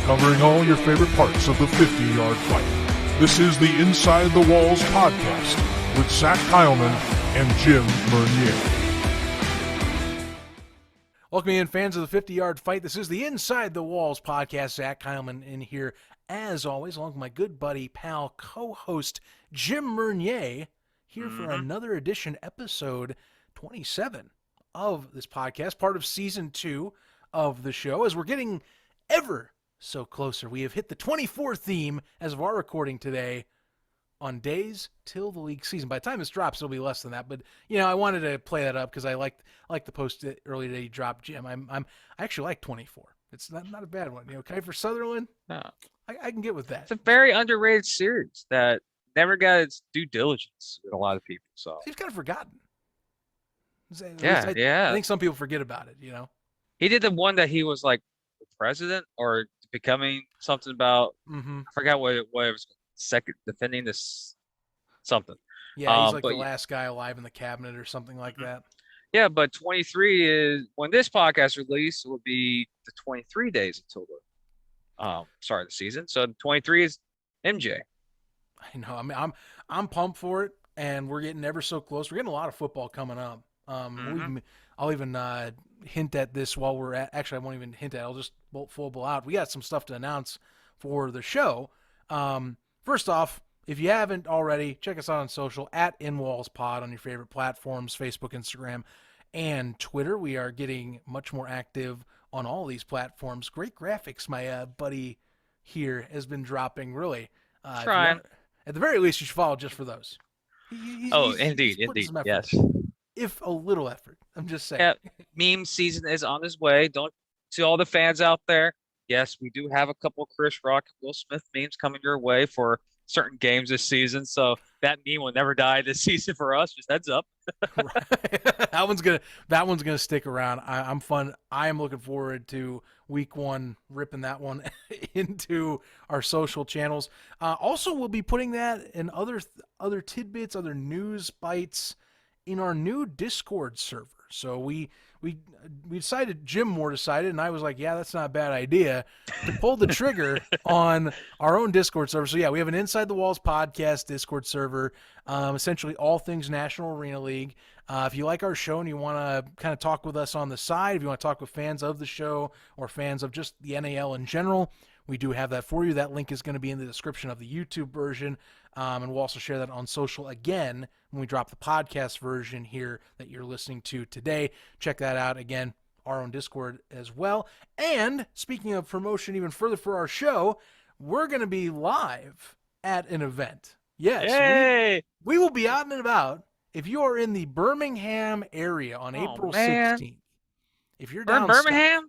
covering all your favorite parts of the 50-yard fight. This is the Inside the Walls podcast with Zach Kyleman and Jim Mernier. Welcome in, fans of the 50-yard fight. This is the Inside the Walls podcast. Zach Kyleman in here, as always, along with my good buddy, pal, co-host Jim Mernier, here for another edition, episode 27 of this podcast, part of season 2 of the show. As we're getting ever so closer, we have hit the 24th theme as of our recording today on days till the league season. By the time this drops, it'll be less than that. But I wanted to play that up because I like the post earlier today you dropped, Jim. I actually like 24. It's not a bad one. Kiefer Sutherland. No. I can get with that. It's a very underrated series that never got its due diligence with a lot of people. So he's kind of forgotten. Yeah. I think some people forget about it. He did the one that he was like the president or becoming something about. I forgot what it was. Second defending this something. Yeah, he's like the last guy alive in the cabinet or something like that. Yeah, but 23 is when this podcast released will be the 23 days until the season. So 23 is MJ. I know. I mean, I'm pumped for it, and we're getting ever so close. We're getting a lot of football coming up. I'll even hint at this while we're at. Actually, I won't even hint at it. I'll just full out. We got some stuff to announce for the show. First off, if you haven't already, check us out on social at InWallsPod on your favorite platforms, Facebook, Instagram, and Twitter. We are getting much more active on all these platforms. Great graphics, my buddy here has been dropping, really. Trying. At the very least, you should follow just for those. Indeed. Yes. If a little effort. I'm just saying. Yeah, meme season is on its way. Don't see all the fans out there. Yes, we do have a couple Chris Rock and Will Smith memes coming your way for certain games this season. So that meme will never die this season for us. Just heads up. Right. That one's gonna stick around. I'm fun. I am looking forward to week 1, ripping that one into our social channels. Also, we'll be putting that and other tidbits, other news bites in our new Discord server. So we decided, Jim Moore decided, and I was like, yeah, that's not a bad idea, to pull the trigger on our own Discord server. So yeah, we have an Inside the Walls podcast Discord server, essentially all things National Arena League. If you like our show and you want to kind of talk with us on the side, if you want to talk with fans of the show or fans of just the NAL in general, we do have that for you. That link is going to be in the description of the YouTube version. And we'll also share that on social again when we drop the podcast version here that you're listening to today. Check that out. Again, our own Discord as well. And speaking of promotion even further for our show, we're going to be live at an event. Yes. Yay! We will be out and about. If you are in the Birmingham area on April 16th, if you're down Birmingham?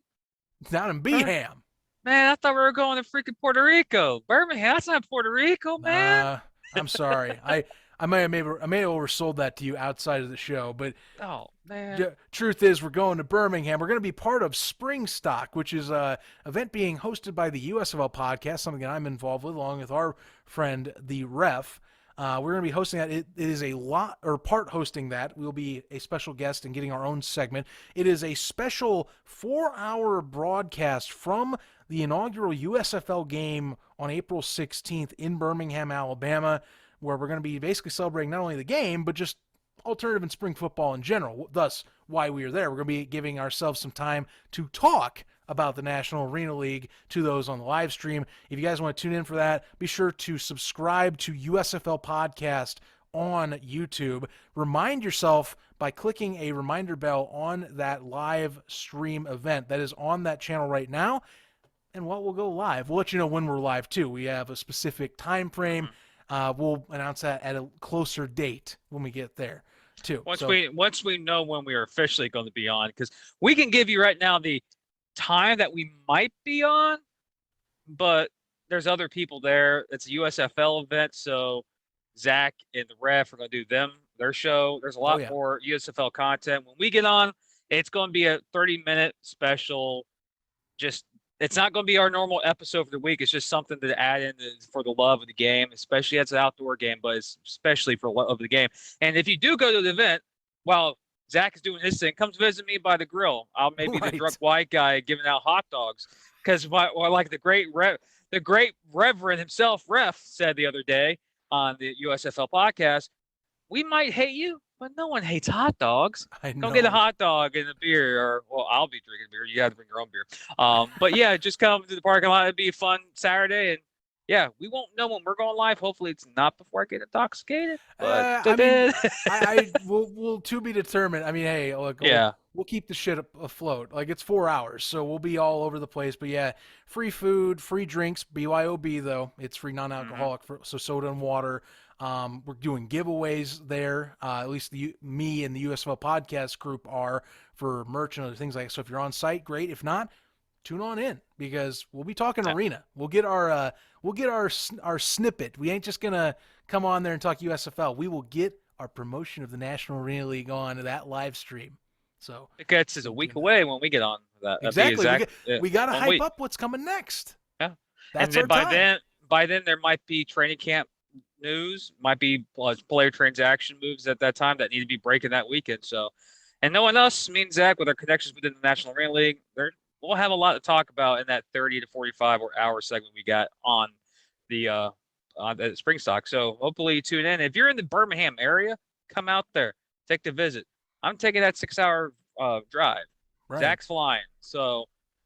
Down in Beham. Man, I thought we were going to freaking Puerto Rico. Birmingham, that's not Puerto Rico, man. I'm sorry. I may have oversold that to you outside of the show, but truth is, we're going to Birmingham. We're going to be part of Spring Stock, which is an event being hosted by the USFL podcast, something that I'm involved with, along with our friend the Ref. We're going to be hosting that. It is part hosting that. We'll be a special guest and getting our own segment. It is a special 4-hour broadcast from the inaugural USFL game on April 16th in Birmingham, Alabama, where we're going to be basically celebrating not only the game, but just alternative and spring football in general, thus why we are there. We're going to be giving ourselves some time to talk about the National Arena League to those on the live stream. If you guys want to tune in for that, be sure to subscribe to USFL Podcast on YouTube. Remind yourself by clicking a reminder bell on that live stream event that is on that channel right now. And we'll go live. We'll let you know when we're live, too. We have a specific time frame. We'll announce that at a closer date when we get there, too. Once we know when we are officially going to be on, because we can give you right now the time that we might be on, but there's other people there. It's a USFL event, so Zach and the Ref are going to do their show. There's a lot more USFL content. When we get on, it's going to be a 30-minute special. It's not going to be our normal episode for the week. It's just something to add in for the love of the game, especially as an outdoor game, but it's especially for love of the game. And if you do go to the event, while Zach is doing his thing, come visit me by the grill. I'll maybe be the drunk white guy giving out hot dogs. Because like the great Reverend himself, Ref, said the other day on the USFL podcast, we might hate you, but no one hates hot dogs. I know. Come get a hot dog and a beer, or well, I'll be drinking beer. You have to bring your own beer. But yeah, just come to the parking lot. It'd be a fun Saturday, and yeah, we won't know when we're going live. Hopefully, it's not before I get intoxicated. But we'll to be determined. I mean, hey, look, we'll keep the shit afloat. Like, it's 4 hours, so we'll be all over the place. But yeah, free food, free drinks, BYOB though. It's free non-alcoholic, so soda and water. We're doing giveaways there. At least me and the USFL podcast group are, for merch and other things like that. So if you're on site, great. If not, tune on in, because we'll be talking arena. We'll get our snippet. We ain't just gonna come on there and talk USFL. We will get our promotion of the National Arena League on that live stream. So tickets is a week away when we get on that. Exactly. We got to hype up what's coming next. Yeah. That's and then by then there might be training camp news, might be player transaction moves at that time that need to be breaking that weekend. So, and knowing us, me and Zach, with our connections within the National Arena League, we'll have a lot to talk about in that 30 to 45 hour segment we got on the Spring Stock. So hopefully you tune in. If you're in the Birmingham area, come out there, take the visit. I'm taking that 6-hour drive. Right. Zach's flying, so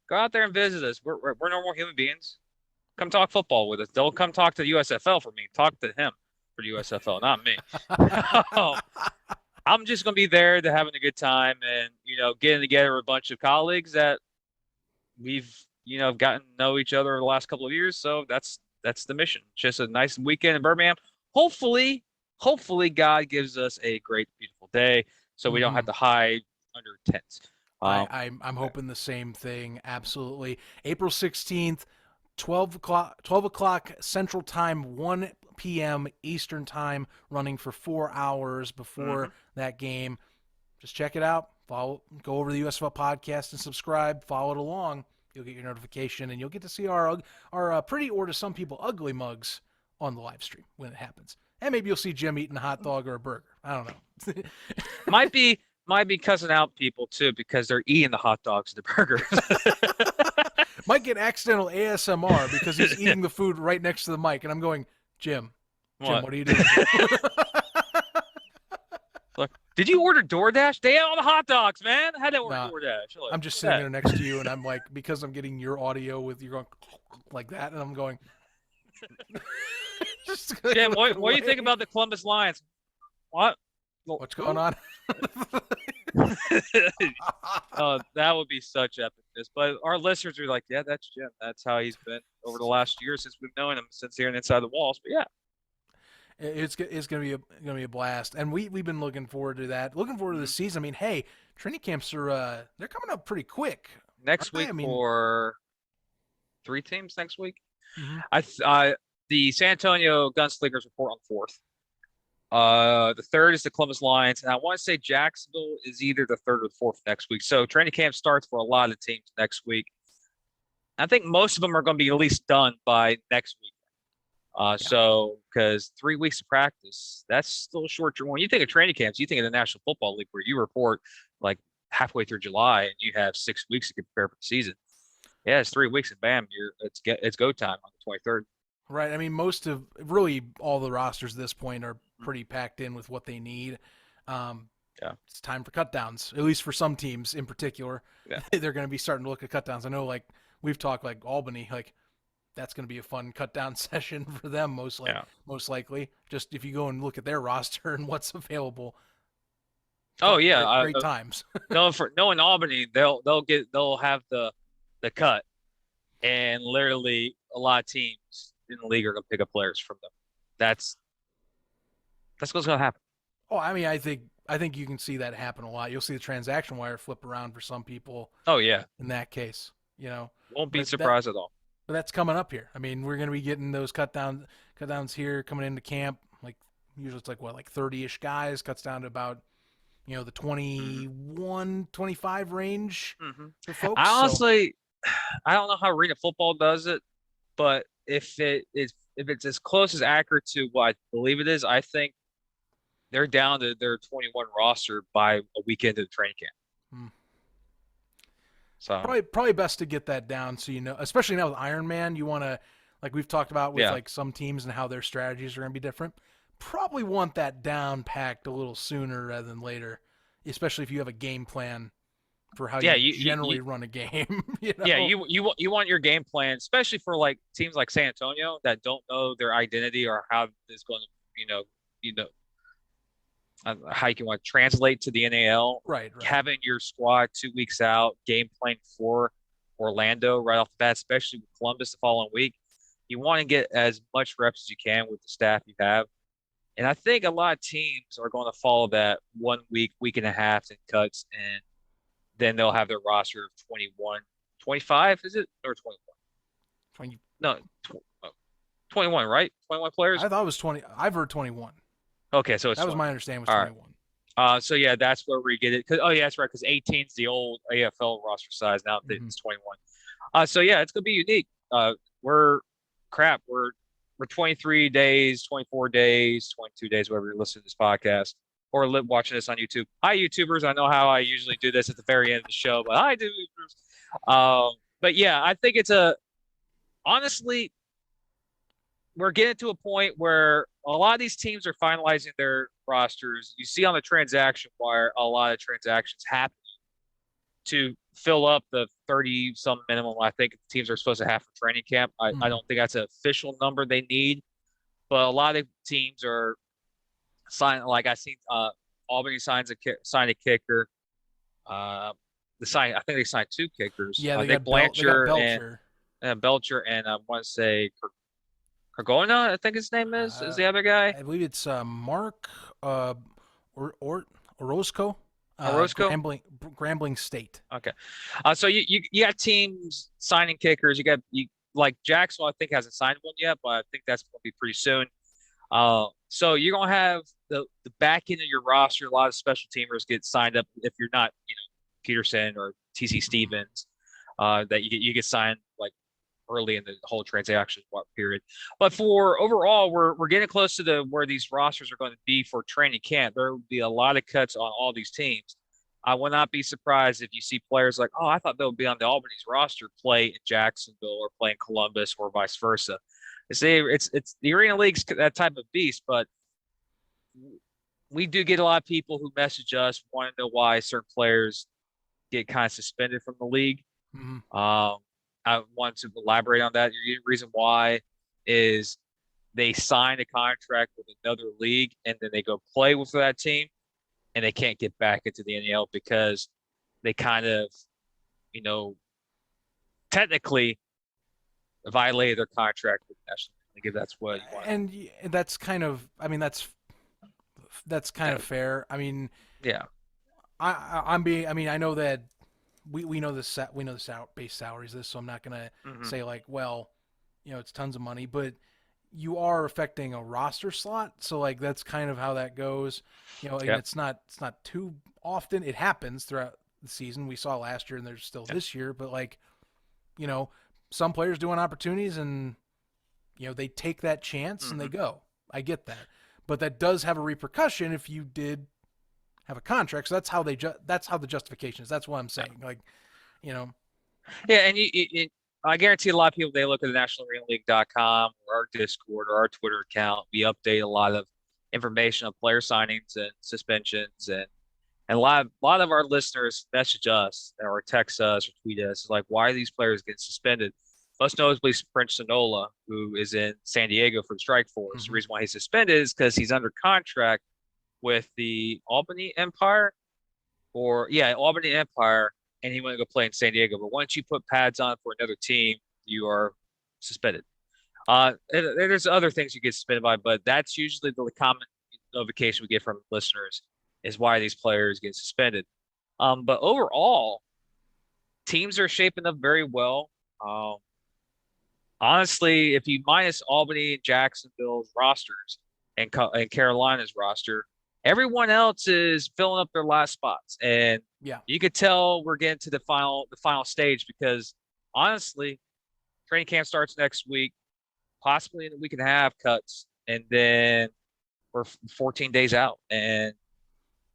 go out there and visit us. We're normal human beings. Come talk football with us. Don't come talk to the USFL for me. Talk to him for the USFL, not me. I'm just gonna be there to having a good time and getting together with a bunch of colleagues that we've gotten to know each other over the last couple of years. So that's the mission. Just a nice weekend in Birmingham. Hopefully God gives us a great, beautiful day, so we don't have to hide under tents. I'm hoping the same thing. Absolutely. April 16th. 12 o'clock Central Time, 1 p.m. Eastern Time, running for 4 hours before that game. Just check it out. Go over the USFL podcast and subscribe. Follow it along. You'll get your notification, and you'll get to see our pretty, or to some people, ugly mugs on the live stream when it happens. And maybe you'll see Jim eating a hot dog or a burger. I don't know. might be cussing out people too, because they're eating the hot dogs and the burgers. Might get accidental ASMR because he's eating the food right next to the mic, and I'm going, Jim, what are you doing? Look, did you order DoorDash? They had all the hot dogs, man. I had to order DoorDash. I'm just sitting there next to you, and I'm like, because I'm getting your audio with you going like that, and I'm going. Jim, what do you think about the Columbus Lions? What? What's going on? Oh, that would be such epicness. But our listeners are like, yeah, that's Jim. That's how he's been over the last year since we've known him, since here and inside the walls. But yeah, it's gonna be a blast, and we've been looking forward to that. Looking forward to the season. I mean, hey, training camps are they're coming up pretty quick. Next week for 3 teams next week. Mm-hmm. The San Antonio Gunslingers report on the 4th. The 3rd is the Columbus Lions, and I want to say Jacksonville is either the 3rd or the 4th next week. So training camp starts for a lot of teams next week. I think most of them are going to be at least done by next week. So because 3 weeks of practice, that's still a short term. When you think of training camps, you think of the National Football League, where you report like halfway through July and you have 6 weeks to prepare for the season. Yeah, it's 3 weeks and bam, it's go time on the 23rd. Right. I mean, most of really all the rosters at this point are pretty packed in with what they need. It's time for cutdowns, at least for some teams in particular. Yeah. They're going to be starting to look at cutdowns. I know, like, we've talked like Albany, like that's going to be a fun cutdown session for them most likely. Just if you go and look at their roster and what's available. Oh yeah, great times. knowing Albany, they'll have the cut, and literally a lot of teams in the league are going to pick up players from them. That's what's going to happen. Oh, I mean, I think you can see that happen a lot. You'll see the transaction wire flip around for some people. Oh yeah. In that case, won't be surprised at all. But that's coming up here. I mean, we're going to be getting those cutdowns here coming into camp. Like usually it's like 30-ish guys, cuts down to about the 21, 25 range for folks. I don't know how Arena Football does it, but if it's as close as accurate to what I believe it is, I think they're down to their 21 roster by a weekend of the training camp. So probably best to get that down so especially now with Iron Man, you want to, like we've talked about with like some teams and how their strategies are going to be different. Probably want that down packed a little sooner rather than later, especially if you have a game plan for how you generally run a game. Yeah, you want your game plan, especially for like teams like San Antonio that don't know their identity or how it's going to, how you can want to translate to the NAL. Right. Having your squad 2 weeks out, game plan for Orlando right off the bat, especially with Columbus the following week. You want to get as much reps as you can with the staff you have. And I think a lot of teams are going to follow that 1 week, week and a half in cuts, and then they'll have their roster of 21, 25, is it? Or 21? 20. No, 21, right? 21 players? I thought it was 20. I've heard 21. Okay, so it's that 20. was my understanding was 21. Right. So yeah, that's where we get it. That's right, because 18 is the old AFL roster size. Now it's 21. So yeah, it's gonna be unique. We're 23 days, 24 days, 22 days, wherever you're listening to this podcast or watching this on YouTube. Hi, YouTubers. I know how I usually do this at the very end of the show, but hi, YouTubers. But yeah, I think honestly, we're getting to a point where a lot of these teams are finalizing their rosters. You see on the transaction wire, a lot of transactions happening to fill up the 30-some minimum I think teams are supposed to have for training camp. I don't think that's an official number they need, but a lot of teams are signing. Like I seen Albany signed a kicker. I think they signed 2 kickers. Yeah, they got Belcher and Belcher, and I want to say Cargona, I think his name is the other guy. I believe it's Mark Orozco. Orozco? Grambling State. Okay. So you got teams signing kickers. You got like Jacksonville, I think hasn't signed one yet, but I think that's going to be pretty soon. So you're going to have the back end of your roster. A lot of special teamers get signed up if you're not, Peterson or TC Stevens, that you get signed like early in the whole transaction period. But for overall, we're getting close to where these rosters are going to be for training camp. There will be a lot of cuts on all these teams. I will not be surprised if you see players like, I thought they would be on the Albany's roster, play in Jacksonville or play in Columbus or vice versa. It's the Arena League's that type of beast, but we do get a lot of people who message us want to know why certain players get kind of suspended from the league. Mm-hmm. I want to elaborate on that. The reason why is they sign a contract with another league and then they go play with that team and they can't get back into the NAL because they kind of, technically violated their contract with the National League, if that's what you want. And that's kind of, that's kind of fair. I mean, yeah. I know that we know this. We know the base salaries this, so I'm not gonna say like, well, it's tons of money, but you are affecting a roster slot, so like that's kind of how that goes. And it's not too often. It happens throughout the season. We saw last year, and there's still this year, but like, some players do want opportunities, and they take that chance and they go. I get that, but that does have a repercussion if you did have a contract. So that's how that's how the justification is. That's what I'm saying. Like, Yeah, and I guarantee a lot of people, they look at the nationalarenaleague.com or our Discord or our Twitter account. We update a lot of information on player signings and suspensions, and a lot of our listeners message us or text us or tweet us like, why are these players getting suspended? Most notably, Prince Sonola, who is in San Diego for the Strike Force. The reason why he's suspended is because he's under contract with the Albany Empire, Albany Empire, and he went to go play in San Diego. But once you put pads on for another team, you are suspended. And there's other things you get suspended by, but that's usually the common notification we get from listeners is why these players get suspended. But overall, teams are shaping up very well. Honestly, if you minus Albany and Jacksonville's rosters and Carolina's roster, everyone else is filling up their last spots. And you could tell we're getting to the final stage because honestly, training camp starts next week, possibly in a week and a half cuts, and then we're 14 days out, and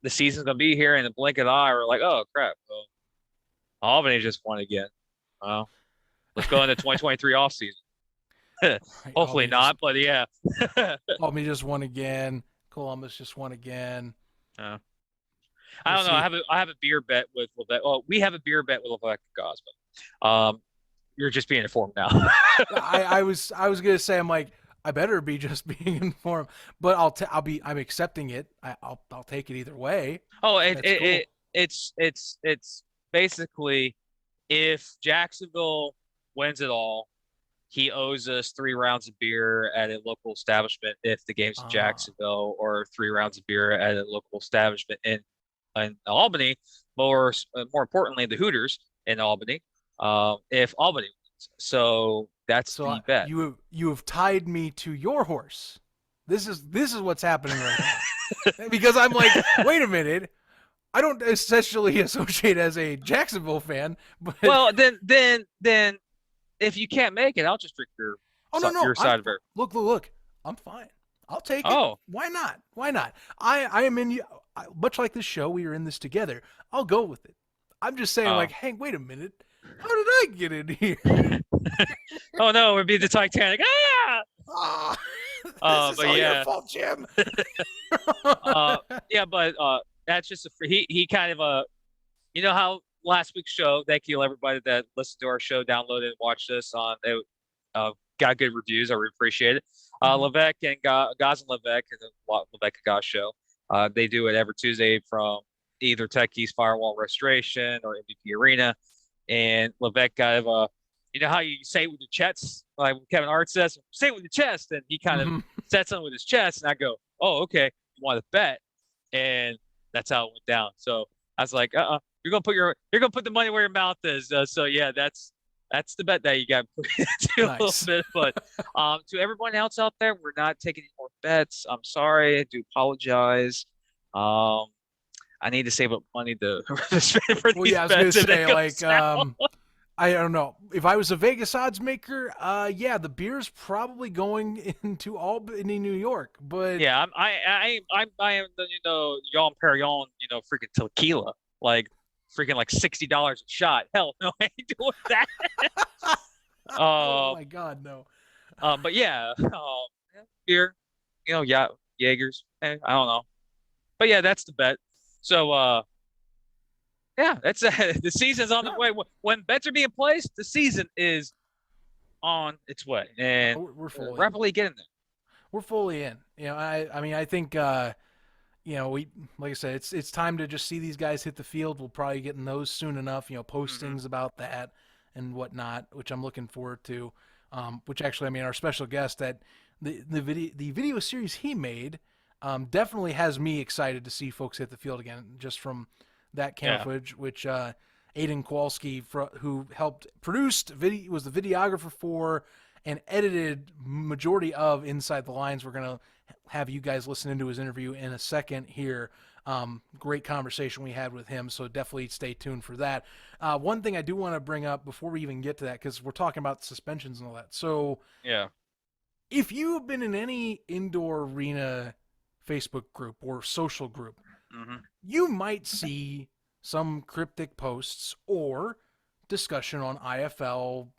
the season's gonna be here in the blink of the eye. We're like, oh crap! Albany just won again. Well, let's go into 2023 offseason. Right, Hopefully not, but yeah. Albany just won again. Columbus just won again. I We'll don't know. see. I have a beer bet with Levesque. Well, we have a beer bet with Levesque and Gosman. You're just being informed now. I was gonna say, I'm like, I better be just being informed, but I'm accepting it. I'll take it either way. Oh, Cool. It's basically, if Jacksonville wins it all, he owes us 3 rounds of beer at a local establishment if the game's in Jacksonville, or 3 rounds of beer at a local establishment in Albany, more importantly, the Hooters in Albany, if Albany wins. So that's the bet. You have tied me to your horse. This is what's happening right now. Because I'm like, wait a minute. I don't essentially associate as a Jacksonville fan, but well, then if you can't make it, I'll just drink your side of beer. Look, I'm fine. I'll take it. Oh, why not? I am in. Much like this show, we are in this together. I'll go with it. I'm just saying, like, hey, wait a minute. How did I get in here? Oh no, it would be the Titanic. This is all your fault, Jim. Yeah, but that's just he kind of you know how last week's show, thank you everybody that listened to our show, downloaded and watched us on it, got good reviews. I really appreciate it. Levesque and Gaz and Levesque, and the Levesque and Gaz show, they do it every Tuesday from either Techie's Firewall Restoration or MVP Arena. And Levesque kind of you know how you say it with your chest, like Kevin Hart says, say it with your chest, and he kind of said something with his chest, and I go, oh, okay, you want to bet? And that's how it went down. So I was like, you're gonna put the money where your mouth is. So yeah, that's the bet that you got to put into a little bit. But to everyone else out there, we're not taking any more bets. I'm sorry. I do apologize. I need to save up money to spend for these bets. I was gonna say, like, I don't know. If I was a Vegas odds maker, yeah, the beer's probably going into Albany, New York. But yeah, I am the Yon Perignon, freaking tequila, like freaking like $60 a shot. Hell no, I ain't doing that. Oh my God, no. But yeah, beer, yeah, Jaegers. I don't know, but yeah, that's the bet. So yeah, that's the season's on the way. When bets are being placed, the season is on its way, and we're fully rapidly getting there. We're fully in. I mean, I think we, like I said, it's time to just see these guys hit the field. We'll probably get in those soon enough. Postings about that and whatnot, which I'm looking forward to. Which actually, I mean, our special guest that the video series he made definitely has me excited to see folks hit the field again, just from that camera footage, which Aidan Kowalski, who helped produce, was the videographer for and edited majority of Inside the Lines. We're going to have you guys listen into his interview in a second here. Great conversation we had with him, so definitely stay tuned for that. One thing I do want to bring up before we even get to that, because we're talking about suspensions and all that. So yeah, if you've been in any indoor arena Facebook group or social group, you might see some cryptic posts or discussion on IFL.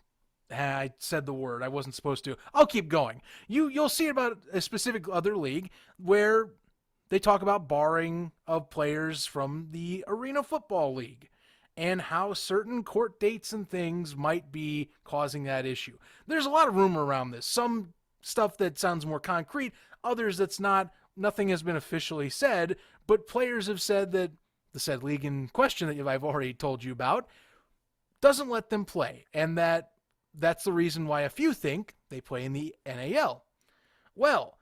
I said the word. I wasn't supposed to. I'll keep going. You'll see about a specific other league where they talk about barring of players from the Arena Football League and how certain court dates and things might be causing that issue. There's a lot of rumor around this. Some stuff that sounds more concrete, others that's not. Nothing has been officially said, but players have said that the said league in question that I've already told you about doesn't let them play, and that's the reason why a few think they play in the NAL. Well,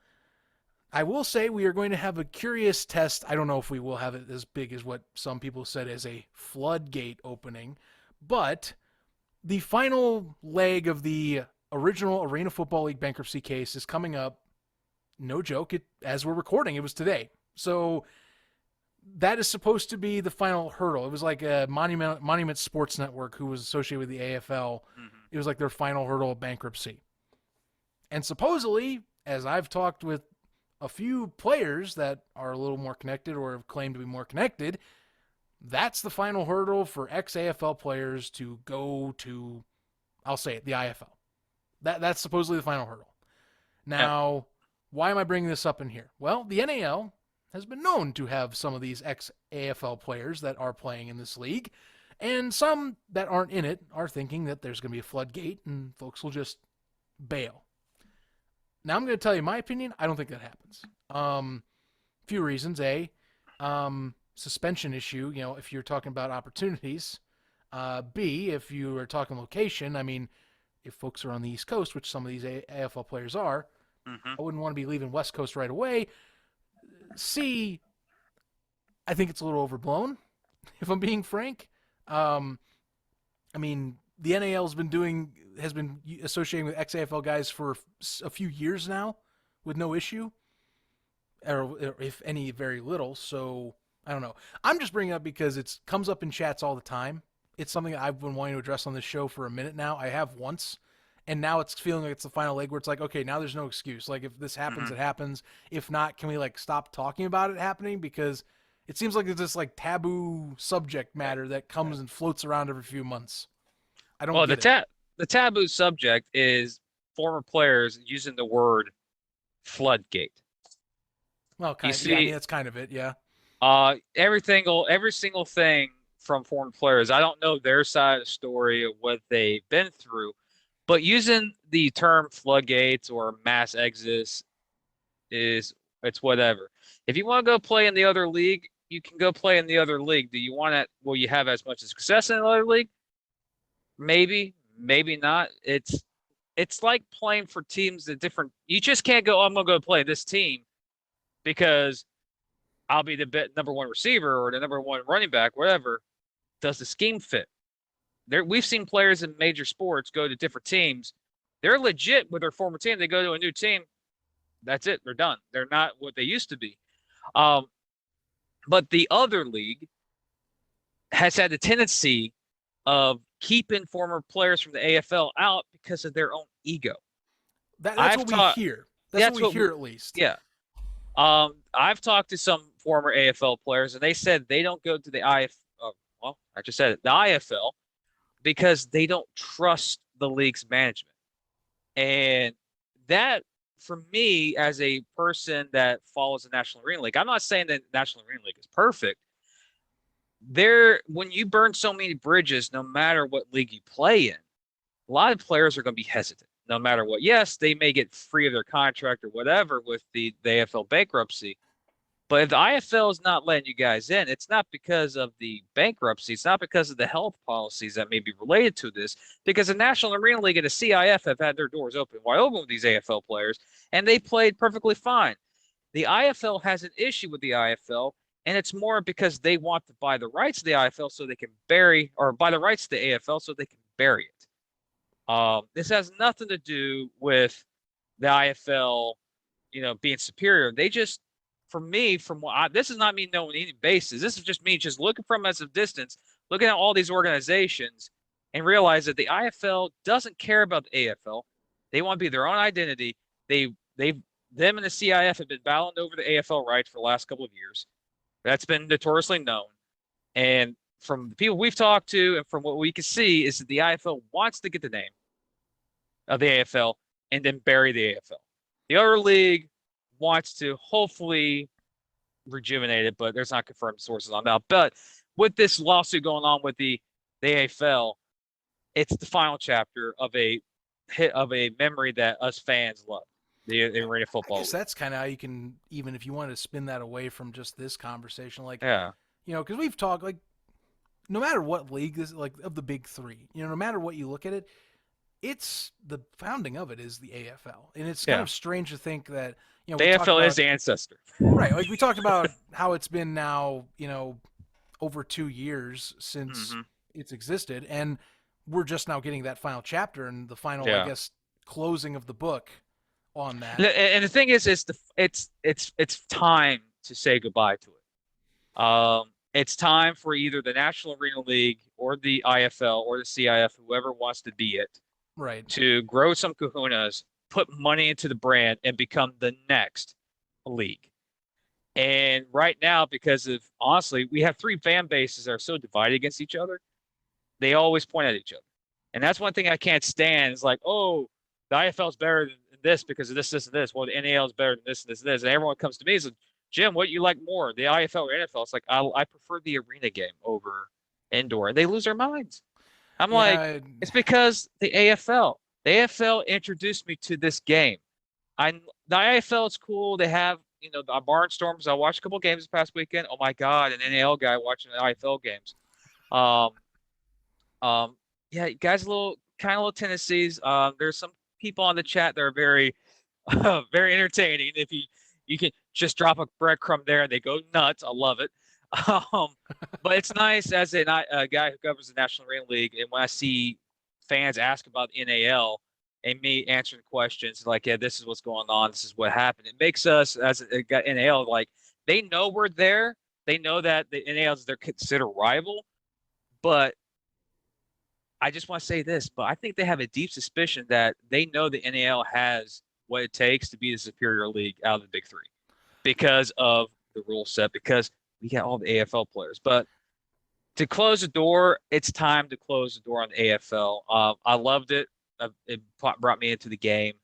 I will say we are going to have a curious test. I don't know if we will have it as big as what some people said as a floodgate opening, but the final leg of the original Arena Football League bankruptcy case is coming up. No joke, as we're recording, it was today. So that is supposed to be the final hurdle. It was like a Monument Sports Network, who was associated with the AFL. It was like their final hurdle of bankruptcy. And supposedly, as I've talked with a few players that are a little more connected or have claimed to be more connected, That's the final hurdle for ex-AFL players to go to, I'll say it, the IFL. That's supposedly the final hurdle. Now, why am I bringing this up in here? Well, the NAL has been known to have some of these ex-AFL players that are playing in this league, and some that aren't in it are thinking that there's going to be a floodgate and folks will just bail. Now, I'm going to tell you my opinion. I don't think that happens. Few reasons. A, suspension issue, if you're talking about opportunities. B, if you are talking location, I mean, if folks are on the East Coast, which some of these AFL players are, I wouldn't want to be leaving West Coast right away. C, I think it's a little overblown, if I'm being frank. I mean, the NAL has been associating with ex-AFL guys for a few years now with no issue, or if any, very little. So I don't know. I'm just bringing it up because it comes up in chats all the time. It's something I've been wanting to address on this show for a minute now. I have once, and now it's feeling like it's the final leg where it's like, okay, now there's no excuse. Like, if this happens, it happens. If not, can we stop talking about it happening? Because it seems like it's this taboo subject matter that comes and floats around every few months. I don't get it. The taboo subject is former players using the word floodgate. Well, I mean, that's kind of it, yeah. Every single thing from foreign players. I don't know their side of the story of what they've been through, but using the term floodgates or mass exodus it's whatever. If you want to go play in the other league, you can go play in the other league. Do you want to? Will you have as much success in the other league? Maybe, maybe not. It's like playing for teams that different. You just can't go. Oh, I'm gonna go play this team because I'll be the number one receiver or the number one running back, whatever. Does the scheme fit? We've seen players in major sports go to different teams. They're legit with their former team. They go to a new team. That's it. They're done. They're not what they used to be. But the other league has had the tendency of keeping former players from the AFL out because of their own ego. That's what we hear. That's what we hear, at least. Yeah. I've talked to some former AFL players, and they said they don't go to the well, I just said it, the IFL, because they don't trust the league's management. And that, for me, as a person that follows the National Arena League, I'm not saying that the National Arena League is perfect. When you burn so many bridges, no matter what league you play in, a lot of players are going to be hesitant, no matter what. Yes, they may get free of their contract or whatever with the AFL bankruptcy. But if the IFL is not letting you guys in, it's not because of the bankruptcy. It's not because of the health policies that may be related to this. Because the National Arena League and the CIF have had their doors wide open with these AFL players, and they played perfectly fine. The IFL has an issue with the IFL, and it's more because they want to buy the rights to the IFL so they can buy the rights to the AFL so they can bury it. This has nothing to do with the IFL, being superior. They just, for me, this is not me knowing any basis. This is just me just looking from as a distance, looking at all these organizations, and realize that the IFL doesn't care about the AFL. They want to be their own identity. Them and the CIF have been battling over the AFL rights for the last couple of years. That's been notoriously known. And from the people we've talked to and from what we can see is that the IFL wants to get the name of the AFL and then bury the AFL. The other league wants to hopefully rejuvenate it, but there's not confirmed sources on that. But with this lawsuit going on with the AFL, it's the final chapter of a memory that us fans love. The arena football. I guess that's kind of how you can, even if you wanted to spin that away from just this conversation, yeah, because we've talked no matter what league this of the big three, no matter what you look at it, it's the founding of it is the AFL, and it's kind of strange to think that the AFL is the ancestor, right? Like we talked about how it's been now, over 2 years since it's existed, and we're just now getting that final chapter and the final, I guess, closing of the book on that. And the thing is, it's time to say goodbye to it. It's time for either the National Arena League or the IFL or the CIF, whoever wants to be it, right, to grow some kahunas, put money into the brand, and become the next league. And right now, because of honestly, we have three fan bases that are so divided against each other, they always point at each other. And that's one thing I can't stand. Is like, oh, the IFL is better than this because of this, this, and this. Well, the NAL is better than this, this, and this. And everyone comes to me and says, Jim, what you like more, the IFL or NFL? It's like, I prefer the arena game over indoor. And they lose their minds. I'm like, it's because the AFL. The AFL introduced me to this game. The IFL is cool. They have, the Barnstorms. I watched a couple games this past weekend. Oh my God, an NAL guy watching the IFL games. Yeah, guys, little tendencies. There's some people on the chat that are very, very entertaining. If you can just drop a breadcrumb there and they go nuts, I love it. But it's nice as a guy who covers the National Arena League, and when I see fans ask about NAL and me answering questions like, yeah, this is what's going on, this is what happened. It makes us as a NAL, like, they know we're there. They know that the NAL is their considered rival, but I just want to say this, but I think they have a deep suspicion that they know the NAL has what it takes to be the superior league out of the big three because of the rule set, because we got all the AFL players. But to close the door, it's time to close the door on the AFL. I loved it. It brought me into the game.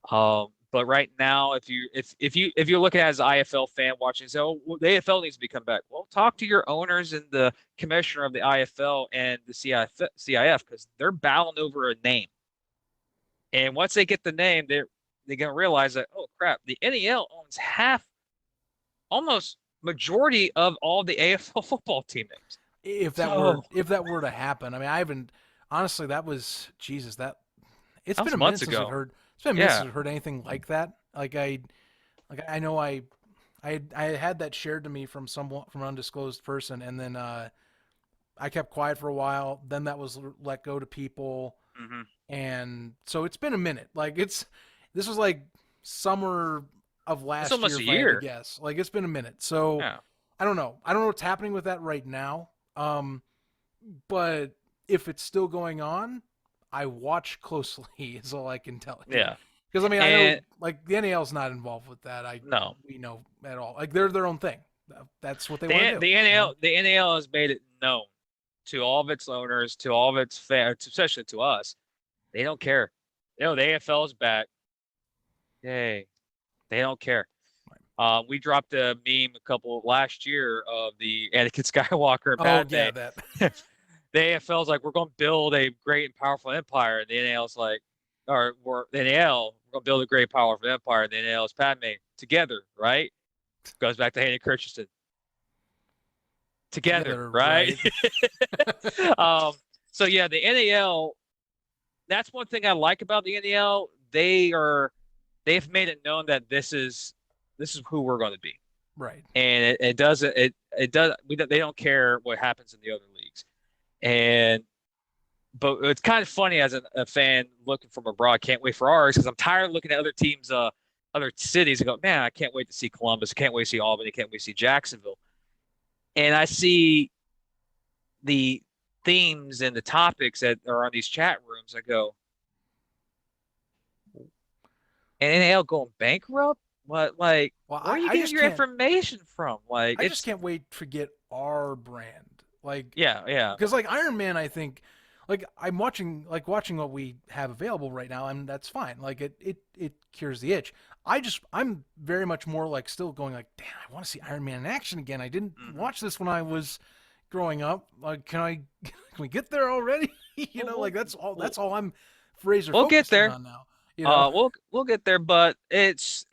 But right now, if you're looking at it as an IFL fan watching, so the AFL needs to come back. Well, talk to your owners and the commissioner of the IFL and the CIF because they're battling over a name. And once they get the name, they're gonna realize that, oh crap, the NEL owns almost majority of all the AFL football team names. If that were to happen, I mean, I haven't honestly. That was Jesus. It's been a minute since I've heard. It's been a minute since I've heard anything like that. I know I had that shared to me from an undisclosed person, and then I kept quiet for a while. Then that was let go to people, and so it's been a minute. Like this was like summer of last year. Almost a year. Yes, like it's been a minute. So I don't know. I don't know what's happening with that right now. But if it's still going on, I watch closely is all I can tell you. Yeah. Because I mean, I know like the NAL's not involved with that. We know at all. Like they're their own thing. That's what they want to do. The NAL has made it known to all of its owners, to all of its fans, especially to us. They don't care. The AFL is back. Yay. They don't care. We dropped a meme last year of the Anakin Skywalker and Padme. Yeah, that. The AFL's like, we're going to build a great and powerful empire. And the NAL's like, the NAL, we're going to build a great, powerful empire. And the NAL is Padme together, right? Goes back to Hayden Christensen. Together, right? So yeah, the NAL, that's one thing I like about the NAL. They've made it known that this is who we're going to be. Right. And they don't care what happens in the other leagues. But it's kind of funny as a fan looking from abroad. Can't wait for ours because I'm tired of looking at other teams, other cities, and go, man, I can't wait to see Columbus. I can't wait to see Albany. I can't wait to see Jacksonville. And I see the themes and the topics that are on these chat rooms. I go, and NAL going bankrupt? What? Like, where are you getting your information from? Like, I just can't wait to get our brand. Like, yeah. Because like Iron Man, I think, like I'm watching what we have available right now, and that's fine. Like it cures the itch. I'm very much more like still going like, damn, I want to see Iron Man in action again. I didn't watch this when I was growing up. Like, can we get there already? Like that's all I'm razor focused on now. We'll get there, but it's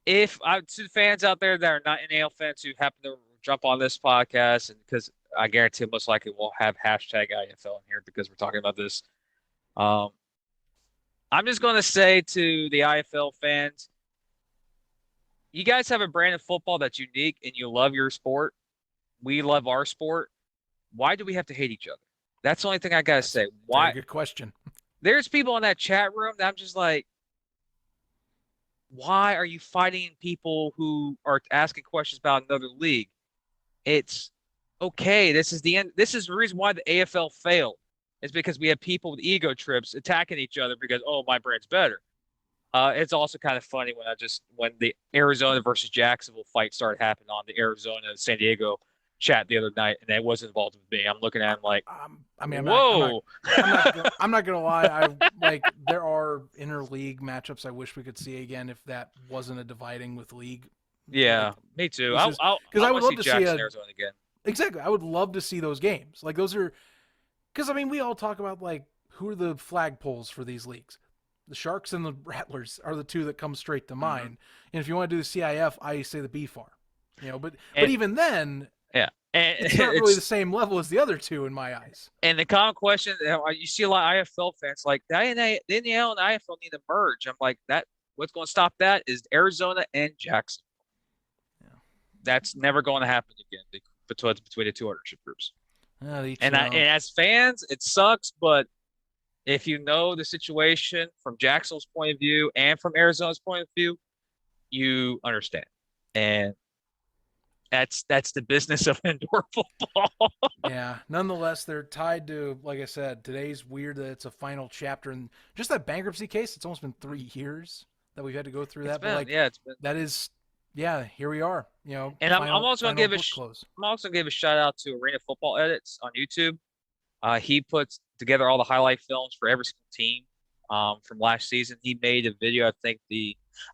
if to the fans out there that are not NAL fans who happen to jump on this podcast, and because I guarantee most likely we'll have hashtag IFL in here because we're talking about this. I'm just going to say to the IFL fans, you guys have a brand of football that's unique and you love your sport. We love our sport. Why do we have to hate each other? That's the only thing I got to say. Why? Very good question. There's people in that chat room that I'm just like, why are you fighting people who are asking questions about another league? It's okay. This is the end. This is the reason why the AFL failed. It's because we have people with ego trips attacking each other because, oh, my brand's better. It's also kind of funny when the Arizona versus Jacksonville fight started happening on the Arizona San Diego chat the other night, and it wasn't involved with me. I'm looking at him like, whoa. I'm not gonna lie. There are interleague matchups I wish we could see again if that wasn't a dividing with league. Yeah, me too. Because I would love to see Arizona again. Exactly, I would love to see those games. Like those are, because I mean we all talk about like who are the flagpoles for these leagues. The Sharks and the Rattlers are the two that come straight to mind. Mm-hmm. And if you want to do the CIF, I say the BFAR. But even then, yeah, and it's not really the same level as the other two in my eyes. And the common question, you see a lot of IFL fans like the NAL and the IFL need to merge. I'm like, what's going to stop that is Arizona and Jacksonville. Yeah. That's never going to happen again between the two ownership groups. And as fans, it sucks, but if you know the situation from Jacksonville's point of view and from Arizona's point of view, you understand. And that's the business of indoor football. Yeah. Nonetheless, they're tied to, like I said, today's weird that it's a final chapter. And just that bankruptcy case, it's almost been 3 years that we've had to go through that. But it's been. That is, here we are. And I'm also gonna give a shout out to Arena Football Edits on YouTube. He puts together all the highlight films for every single team from last season. He made a video.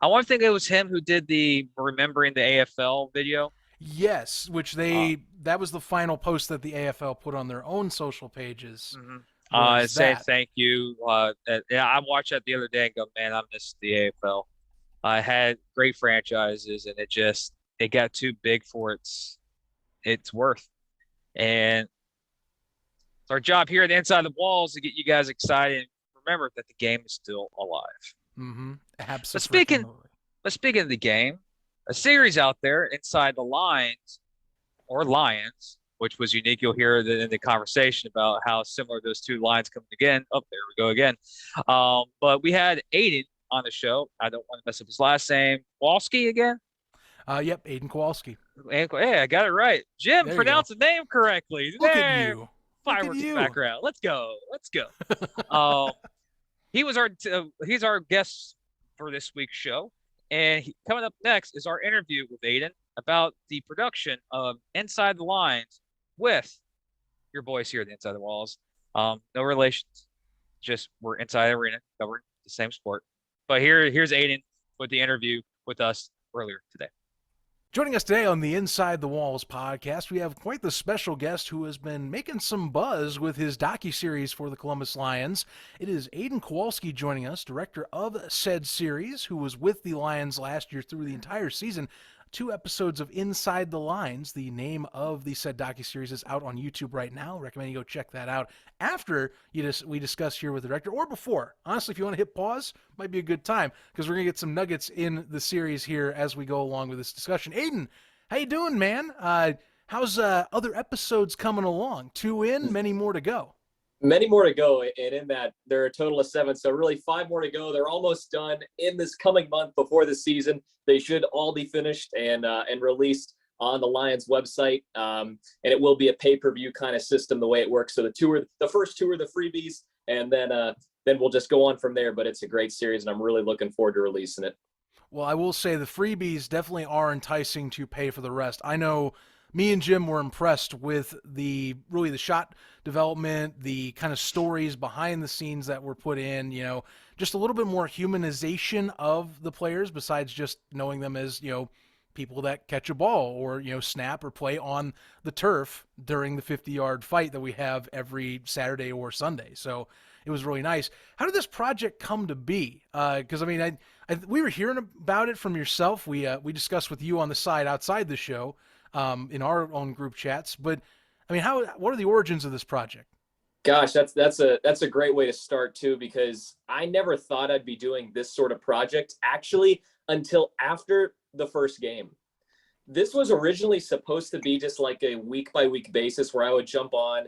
I want to think it was him who did the Remembering the AFL video. Yes, which that was the final post that the AFL put on their own social pages. Mm-hmm. Saying thank you. I watched that the other day and go, man, I missed the AFL. I had great franchises, and it got too big for its worth. And it's our job here at the Inside the Walls to get you guys excited and remember that the game is still alive. Mm-hmm. Absolutely. But speaking of the game, a series out there, Inside the Lines, or Lions, which was unique. You'll hear in the conversation about how similar those two lines come again. Oh, there we go again. But we had Aidan on the show. I don't want to mess up his last name. Kowalski again? Yep, Aidan Kowalski. Hey, I got it right. Jim pronounced the name correctly. Look at you. Fireworks in the background. Let's go. He's our guest for this week's show. And coming up next is our interview with Aidan about the production of Inside the Lines with your boys here at the Inside the Walls. No relations, just we're inside the arena covering the same sport. But here's Aidan with the interview with us earlier today. Joining us today on the Inside the Walls podcast, we have quite the special guest who has been making some buzz with his docuseries for the Columbus Lions. It is Aidan Kowalski joining us, director of said series, who was with the Lions last year through the entire season. 2 episodes of Inside the Lines, the name of the said docuseries, is out on YouTube right now. Recommend you go check that out after we discuss here with the director, or before. Honestly, if you want to hit pause, might be a good time, because we're going to get some nuggets in the series here as we go along with this discussion. Aidan, how you doing, man? How's other episodes coming along? 2 in, many more to go. Many more to go, and in that there are a total of 7, so really 5 more to go. They're almost done in this coming month before the season. They should all be finished and released on the Lions website, and it will be a pay-per-view kind of system the way it works. So the first 2 are the freebies, and then we'll just go on from there. But it's a great series, and I'm really looking forward to releasing it. Well, I will say the freebies definitely are enticing to pay for the rest. I know me and Jim were impressed with the shot development, the kind of stories behind the scenes that were put in, just a little bit more humanization of the players besides just knowing them as, people that catch a ball or, snap or play on the turf during the 50-yard fight that we have every Saturday or Sunday. So it was really nice. How did this project come to be? Because, we were hearing about it from yourself. We discussed with you on the side outside the show. In our own group chats, but what are the origins of this project? Gosh, that's a great way to start too, because I never thought I'd be doing this sort of project actually until after the first game. This was originally supposed to be just like a week by week basis where I would jump on,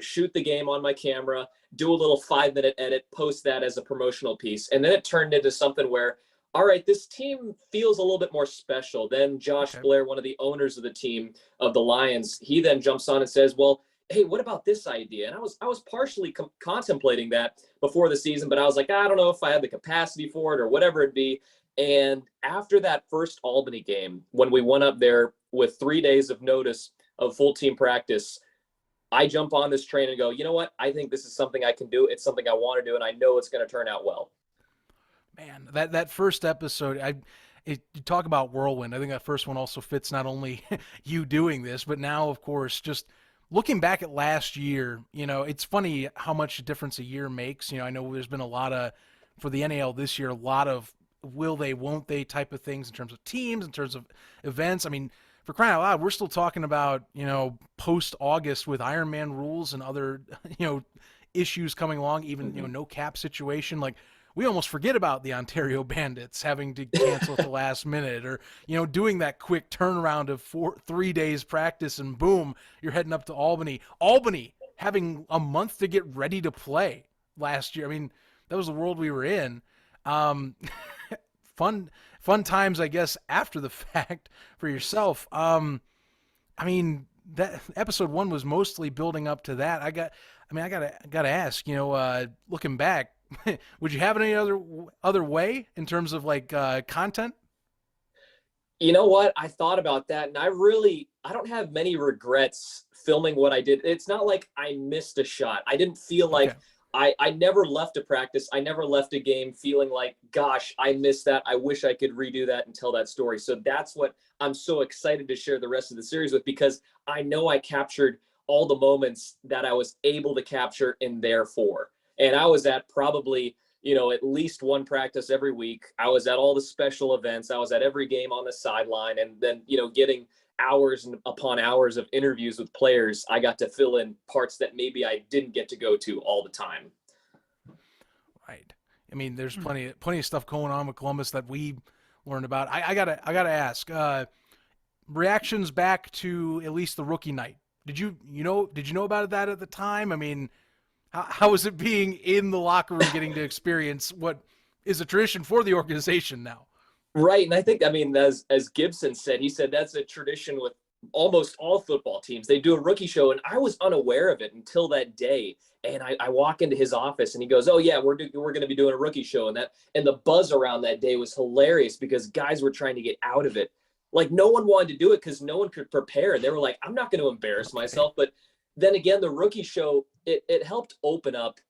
shoot the game on my camera, do a little 5-minute edit, post that as a promotional piece. And then it turned into something where, all right, this team feels a little bit more special. Then Josh Blair, one of the owners of the team of the Lions, he then jumps on and says, well, hey, what about this idea? And I was partially contemplating that before the season, but I was like, I don't know if I had the capacity for it or whatever it be. And after that first Albany game, when we went up there with 3 days of notice of full team practice, I jump on this train and go, you know what? I think this is something I can do. It's something I want to do, and I know it's going to turn out well. Man, that first episode, you talk about whirlwind. I think that first one also fits not only you doing this, but now, of course, just looking back at last year, it's funny how much difference a year makes. I know there's been a lot of, for the NAL this year, a lot of will they, won't they type of things in terms of teams, in terms of events. I mean, for crying out loud, we're still talking about, post-August with Ironman rules and other, issues coming along, even, no cap situation. Like, we almost forget about the Ontario Bandits having to cancel at the last minute, or, doing that quick turnaround of 3 days practice and boom, you're heading up to Albany. Albany having a month to get ready to play last year. I mean, that was the world we were in. Fun times, I guess, after the fact for yourself. I mean, that episode 1 was mostly building up to that. I gotta ask, looking back, would you have it any other way in terms of like content? You know what? I thought about that, and I don't have many regrets filming what I did. It's not like I missed a shot. I didn't feel like I never left a practice. I never left a game feeling like, gosh, I missed that. I wish I could redo that and tell that story. So that's what I'm so excited to share the rest of the series with, because I know I captured all the moments that I was able to capture in there for. And I was at probably, at least one practice every week. I was at all the special events. I was at every game on the sideline, and then, getting hours upon hours of interviews with players. I got to fill in parts that maybe I didn't get to go to all the time. Right. I mean, there's plenty of stuff going on with Columbus that we learned about. I gotta ask, reactions back to at least the rookie night. Did you know about that at the time? I mean, how is it being in the locker room, getting to experience what is a tradition for the organization now? Right. And I think, as Gibson said, he said that's a tradition with almost all football teams. They do a rookie show, and I was unaware of it until that day. And I walk into his office, and he goes, "Oh yeah, we're going to be doing a rookie show." And the buzz around that day was hilarious, because guys were trying to get out of it. Like, no one wanted to do it because no one could prepare. They were like, I'm not going to embarrass myself. But then again, the rookie show, it helped open up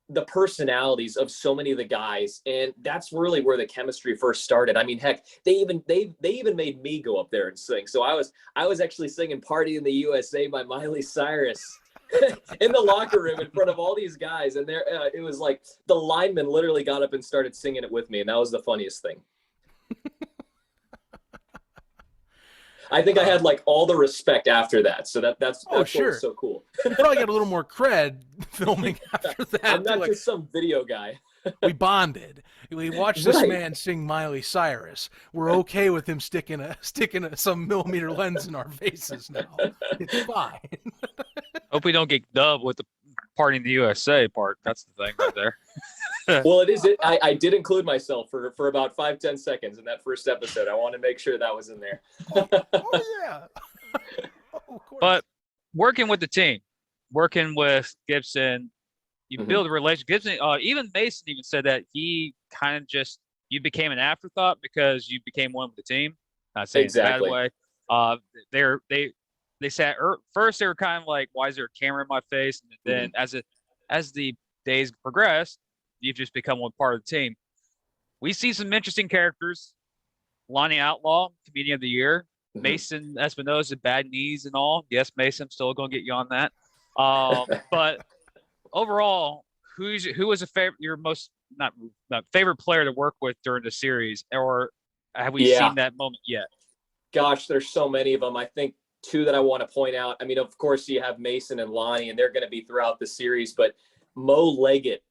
the personalities of so many of the guys, and that's really where the chemistry first started. I mean, heck, they even made me go up there and sing. So I was actually singing "Party in the USA" by Miley Cyrus in the locker room in front of all these guys, and there it was like the linemen literally got up and started singing it with me, and that was the funniest thing. I think I had like all the respect after that. So that's sure. What was so cool. You probably got a little more cred filming after that. I'm not just some video guy. We bonded. We watched this man sing Miley Cyrus. We're okay with him sticking some millimeter lens in our faces now. It's fine. Hope we don't get dubbed with the "Party in the USA" part. That's the thing right there. Well, it is. I did include myself for about 5-10 seconds in that first episode. I want to make sure that was in there. Oh yeah. Oh, of course. But working with the team, working with Gibson, you build a relationship. Gibson, even Mason even said that he kind of you became an afterthought because you became one with the team. Not saying exactly. it a bad way. They said first they were kind of like, why is there a camera in my face? And then as the days progressed, you've just become one part of the team. We see some interesting characters. Lonnie Outlaw, Comedian of the Year. Mason Espinosa, bad knees and all. Yes, Mason, I'm still going to get you on that. But overall, who was your most not favorite player to work with during the series, or have we seen that moment yet? Gosh, there's so many of them. I think two that I want to point out. I mean, of course, you have Mason and Lonnie, and they're going to be throughout the series. But Mo Leggett,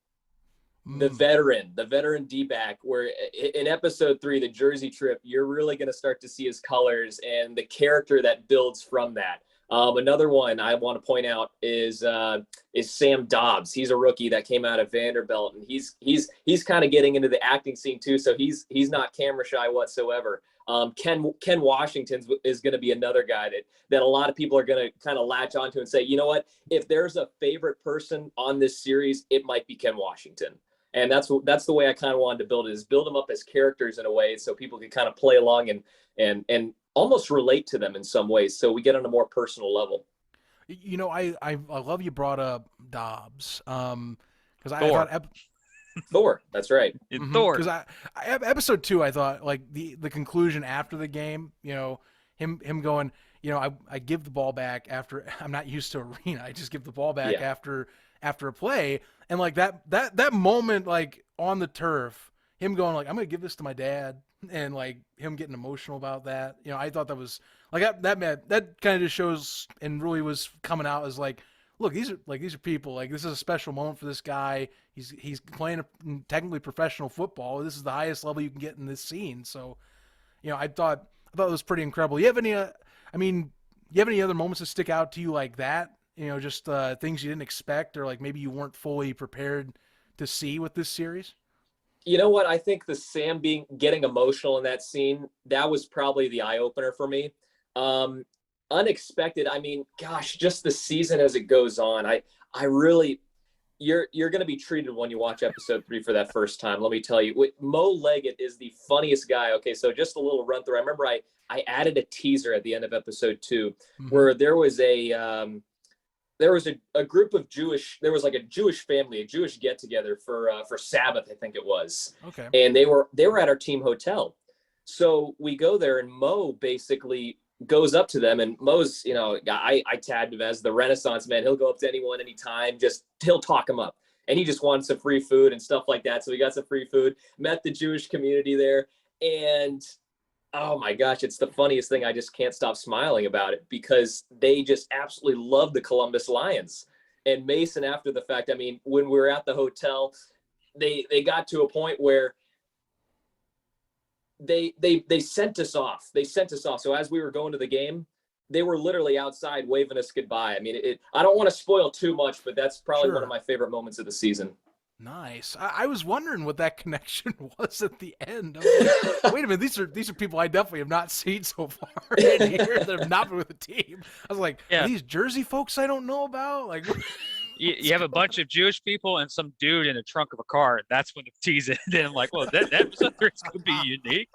the veteran D-back, where in episode 3, the Jersey trip, you're really going to start to see his colors and the character that builds from that. Another one I want to point out is Sam Dobbs. He's a rookie that came out of Vanderbilt, and he's kind of getting into the acting scene too. So he's not camera shy whatsoever. Ken Washington is going to be another guy that a lot of people are going to kind of latch onto and say, you know what, if there's a favorite person on this series, it might be Ken Washington. And that's the way I kind of wanted to build it, is build them up as characters in a way so people can kind of play along and almost relate to them in some ways. So we get on a more personal level. You know, I love you brought up Dobbs. Because I Thor. thought Thor, that's right. Thor. Because I episode 2, I thought like the conclusion after the game, you know, him going, you know, I give the ball back after, I'm not used to arena, I just give the ball back after a play, and like that moment, like on the turf, him going like, I'm gonna give this to my dad, and like him getting emotional about that, you know, I thought that was like that kind of just shows and really was coming out as like, look, these are people, like this is a special moment for this guy. He's playing a technically professional football. This is the highest level you can get in this scene. So, you know, I thought it was pretty incredible. You have any other moments that stick out to you like that? You know, just things you didn't expect, or like maybe you weren't fully prepared to see with this series? You know what? I think the Sam getting emotional in that scene, that was probably the eye opener for me. Unexpected. I mean, gosh, just the season as it goes on. I really, you're going to be treated when you watch episode 3 for that first time. Let me tell you, Mo Leggett is the funniest guy. Okay, so just a little run through. I remember I added a teaser at the end of episode 2 where there was a group of there was like a Jewish family, a Jewish get together for Sabbath, I think it was. Okay. And they were at our team hotel. So we go there, and Mo basically goes up to them, and Mo's, you know, I tagged him as the Renaissance man. He'll go up to anyone, anytime, he'll talk him up. And he just wanted some free food and stuff like that. So we got some free food, met the Jewish community there. And oh my gosh, it's the funniest thing. I just can't stop smiling about it because they just absolutely love the Columbus Lions. And Mason, after the fact, I mean, when we were at the hotel, they got to a point where they sent us off. So as we were going to the game, they were literally outside waving us goodbye. I mean, I don't want to spoil too much, but that's probably one of my favorite moments of the season. Nice. I was wondering what that connection was at the end. Like, wait a minute, these are people I definitely have not seen so far in here that have not been with the team. I was like, are these Jersey folks I don't know about? Like, you have a bunch of Jewish people and some dude in the trunk of a car. And that's when the tease ended. I'm like, well, that episode 3 is going to be unique.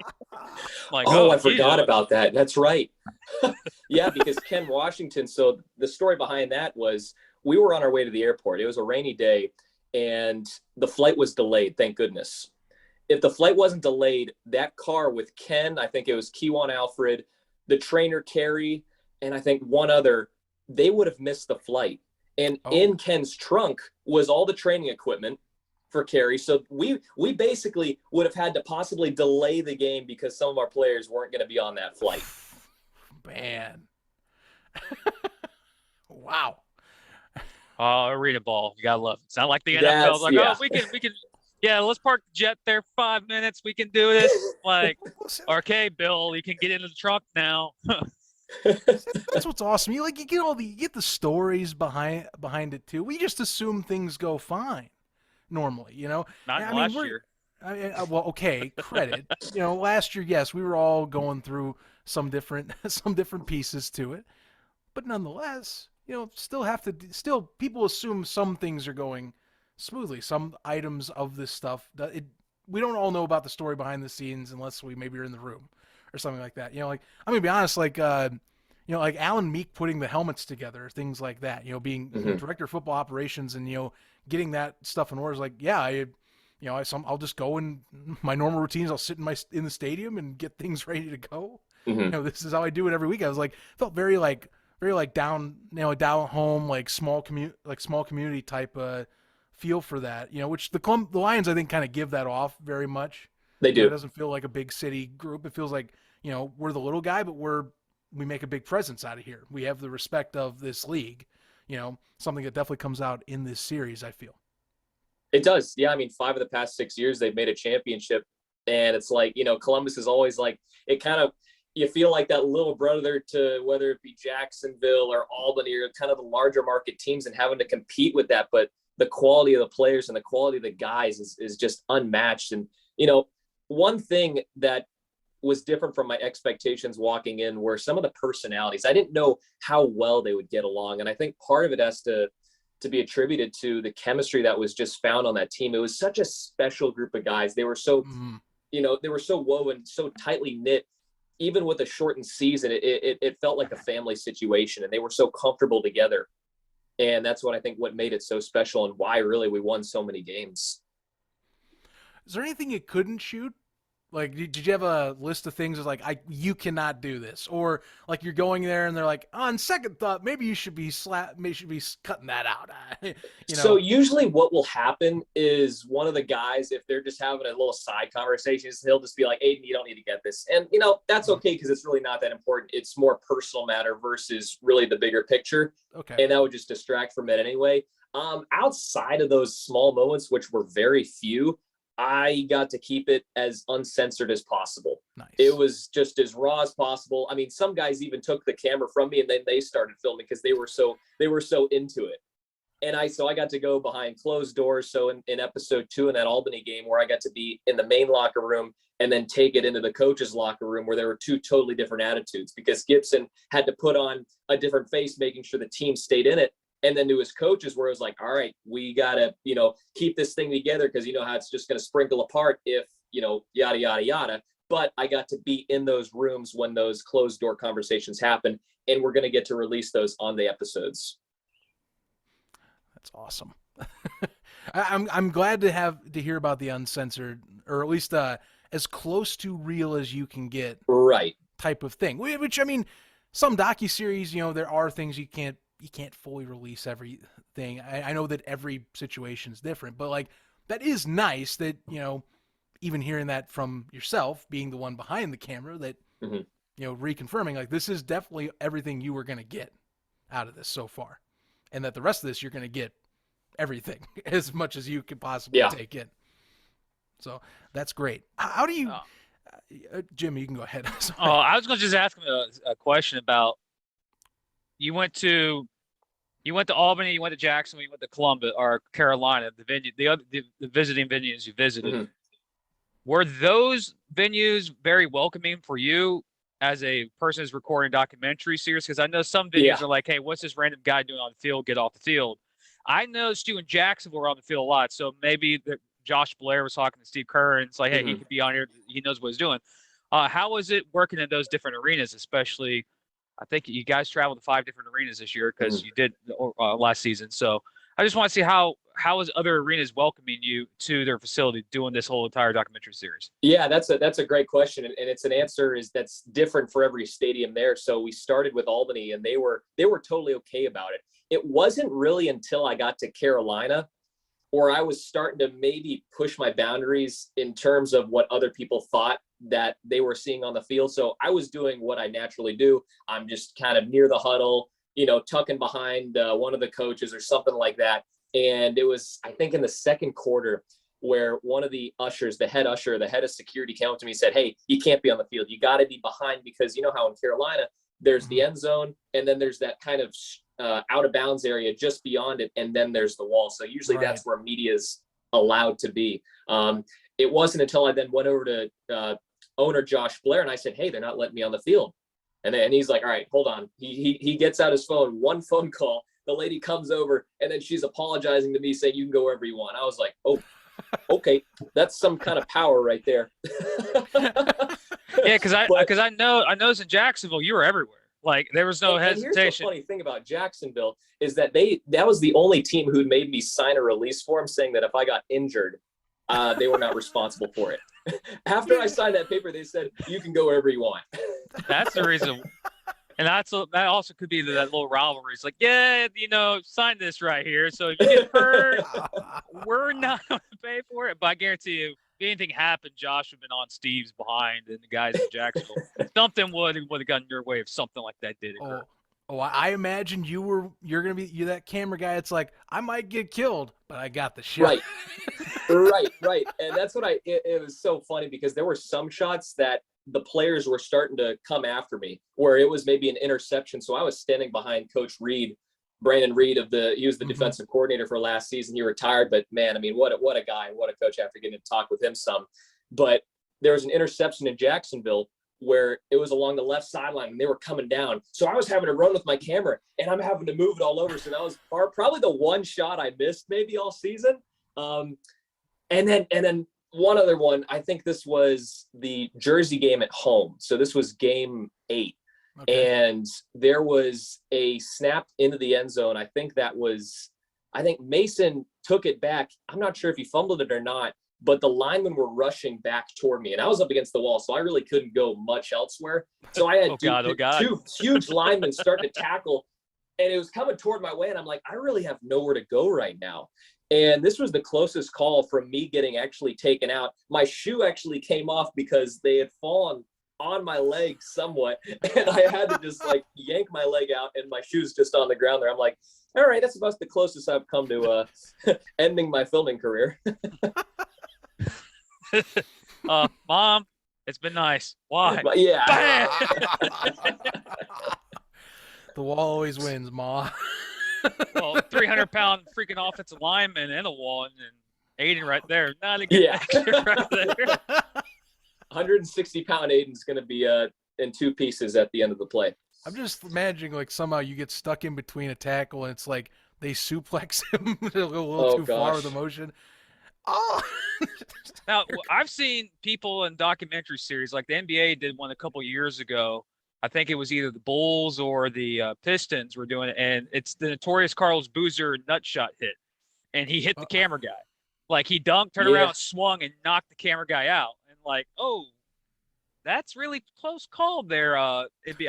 Like, I forgot about that. That's right. Yeah, because Ken Washington. So the story behind that was we were on our way to the airport. It was a rainy day, and the flight was delayed. Thank goodness. If the flight wasn't delayed, that car with Ken, I think it was Kewan Alfred, the trainer Carrie, and I think one other, they would have missed the flight. And in Ken's trunk was all the training equipment for Carrie. So we basically would have had to possibly delay the game because some of our players weren't going to be on that flight. Man. Wow. Arena ball. You got to love it. It's not like the NFL. Like, we can. Yeah, let's park the jet there for 5 minutes. We can do this. Like, okay, Bill, you can get into the truck now. That's what's awesome. You get the stories behind it too. We just assume things go fine normally, you know. Not last year. Well, okay, credit. You know, last year, yes, we were all going through some different pieces to it, but nonetheless, you know, still people assume some things are going smoothly. Some items of this stuff we don't all know about the story behind the scenes unless we maybe are in the room or something like that. You know, like, I'm gonna be honest, like, you know, like Alan Meek putting the helmets together, things like that, you know, being director of football operations and, you know, getting that stuff in order is like, yeah, I'll just go in my normal routines. I'll sit in the stadium and get things ready to go. You know, this is how I do it every week. I was like, felt very down, you know, down home, like small community type feel for that, you know, which the Lions, I think, kind of give that off very much. They do. You know, it doesn't feel like a big city group. It feels like, you know, we're the little guy, but we make a big presence out of here. We have the respect of this league, you know, something that definitely comes out in this series, I feel. It does. Yeah. I mean, 5 of the past 6 years, they've made a championship, and it's like, you know, Columbus is always like, it kind of, you feel like that little brother to whether it be Jacksonville or Albany or kind of the larger market teams, and having to compete with that. But the quality of the players and the quality of the guys is just unmatched. And, you know, one thing that was different from my expectations walking in were some of the personalities. I didn't know how well they would get along. And I think part of it has to be attributed to the chemistry that was just found on that team. It was such a special group of guys. They were so, they were so woven, so tightly knit. Even with a shortened season, it felt like a family situation, and they were so comfortable together. And that's what I think what made it so special and why really we won so many games. Is there anything you couldn't shoot? Like, did you have a list of things that's like, you cannot do this? Or like you're going there and they're like, on second thought, maybe you should be cutting that out. So usually what will happen is one of the guys, if they're just having a little side conversation, he'll just be like, Aidan, you don't need to get this. And, that's okay because it's really not that important. It's more personal matter versus really the bigger picture. Okay. And that would just distract from it anyway. Outside of those small moments, which were very few, I got to keep it as uncensored as possible. Nice. It was just as raw as possible. I mean, some guys even took the camera from me and then they started filming because they were so into it. And so I got to go behind closed doors. So in episode 2 in that Albany game where I got to be in the main locker room and then take it into the coach's locker room where there were 2 totally different attitudes because Gibson had to put on a different face, making sure the team stayed in it. And then to his coaches where it was like, all right, we got to, keep this thing together because you know how it's just going to sprinkle apart if, yada, yada, yada. But I got to be in those rooms when those closed door conversations happen. And we're going to get to release those on the episodes. That's awesome. I'm glad to hear about the uncensored, or at least as close to real as you can get. Right. Type of thing. Which, I mean, some docuseries, there are things you can't fully release everything. I know that every situation is different, but like that is nice that, even hearing that from yourself, being the one behind the camera, that, reconfirming like this is definitely everything you were going to get out of this so far. And that the rest of this, you're going to get everything as much as you could possibly take in. So that's great. How do you, Jim, you can go ahead. I was going to just ask him a question about, you went to Albany, you went to Jacksonville, you went to Columbus or Carolina, the visiting venues you visited. Mm-hmm. Were those venues very welcoming for you as a person who's recording documentary series? Because I know some venues are like, hey, what's this random guy doing on the field? Get off the field. I noticed you in Jacksonville were on the field a lot. So maybe Josh Blair was talking to Steve Kerr and it's like, hey, he could be on here. He knows what he's doing. How was it working in those different arenas, especially – I think you guys traveled to 5 different arenas this year because you did last season. So I just want to see how is other arenas welcoming you to their facility doing this whole entire documentary series? Yeah, that's a great question. And it's an answer that's different for every stadium there. So we started with Albany and they were totally okay about it. It wasn't really until I got to Carolina or I was starting to maybe push my boundaries in terms of what other people thought that they were seeing on the field. So I was doing what I naturally do. I'm just kind of near the huddle, tucking behind one of the coaches or something like that. And it was, I think in the second quarter where one of the ushers, the head of security came up to me and said, hey, you can't be on the field. You got to be behind because you know how in Carolina, there's the end zone and then there's that kind of out of bounds area just beyond it. And then there's the wall. So usually that's where media's allowed to be. It wasn't until I then went over to owner Josh Blair and I said, hey, they're not letting me on the field. And he's like, all right, hold on. He gets out his phone, one phone call. The lady comes over and then she's apologizing to me saying you can go wherever you want. I was like, oh, okay. That's some kind of power right there. Yeah. Cause I noticed in Jacksonville, you were everywhere. Like there was no hesitation. And here's the funny thing about Jacksonville is that that was the only team who made me sign a release form saying that if I got injured, they were not responsible for it. After I signed that paper, they said, you can go wherever you want. That's the reason. And that also could be that little rivalry. It's like, yeah, sign this right here. So if you get hurt, we're not going to pay for it. But I guarantee you, if anything happened, Josh would have been on Steve's behind and the guys in Jacksonville. Something would have gotten your way if something like that did occur. Oh, I imagine you're going to be that camera guy. It's like, I might get killed, but I got the shot. Right. And that's what it was so funny because there were some shots that the players were starting to come after me where it was maybe an interception. So I was standing behind Coach Reed, Brandon Reed he was the defensive coordinator for last season. He retired, but man, I mean, what a guy, what a coach after getting to talk with him some. But there was an interception in Jacksonville where it was along the left sideline and they were coming down. So I was having to run with my camera and I'm having to move it all over. So that was probably the one shot I missed maybe all season. And then one other one, I think this was the Jersey game at home. So this was game 8. Okay. And there was a snap into the end zone. I think Mason took it back. I'm not sure if he fumbled it or not, but the linemen were rushing back toward me and I was up against the wall. So I really couldn't go much elsewhere. So I had two huge linemen start to tackle and it was coming toward my way. And I'm like, I really have nowhere to go right now. And this was the closest call from me getting actually taken out. My shoe actually came off because they had fallen on my leg somewhat. And I had to just like yank my leg out and my shoe's just on the ground there. I'm like, all right, that's about the closest I've come to ending my filming career. Mom, it's been nice. Why? Yeah. The wall always wins, Ma. Well, 300-pound freaking offensive lineman and a wall, and then Aidan right there. Not a good right there. 160-pound Aidan's going to be in 2 pieces at the end of the play. I'm just imagining like somehow you get stuck in between a tackle and it's like they suplex him a little too far with the motion. Oh. Now, I've seen people in documentary series, like the NBA did one a couple years ago. I think it was either the Bulls or the Pistons were doing it, and it's the notorious Carlos Boozer nutshot hit, and he hit the camera guy. Like he dunked, turned around, swung, and knocked the camera guy out. And like, oh, that's really close call there. I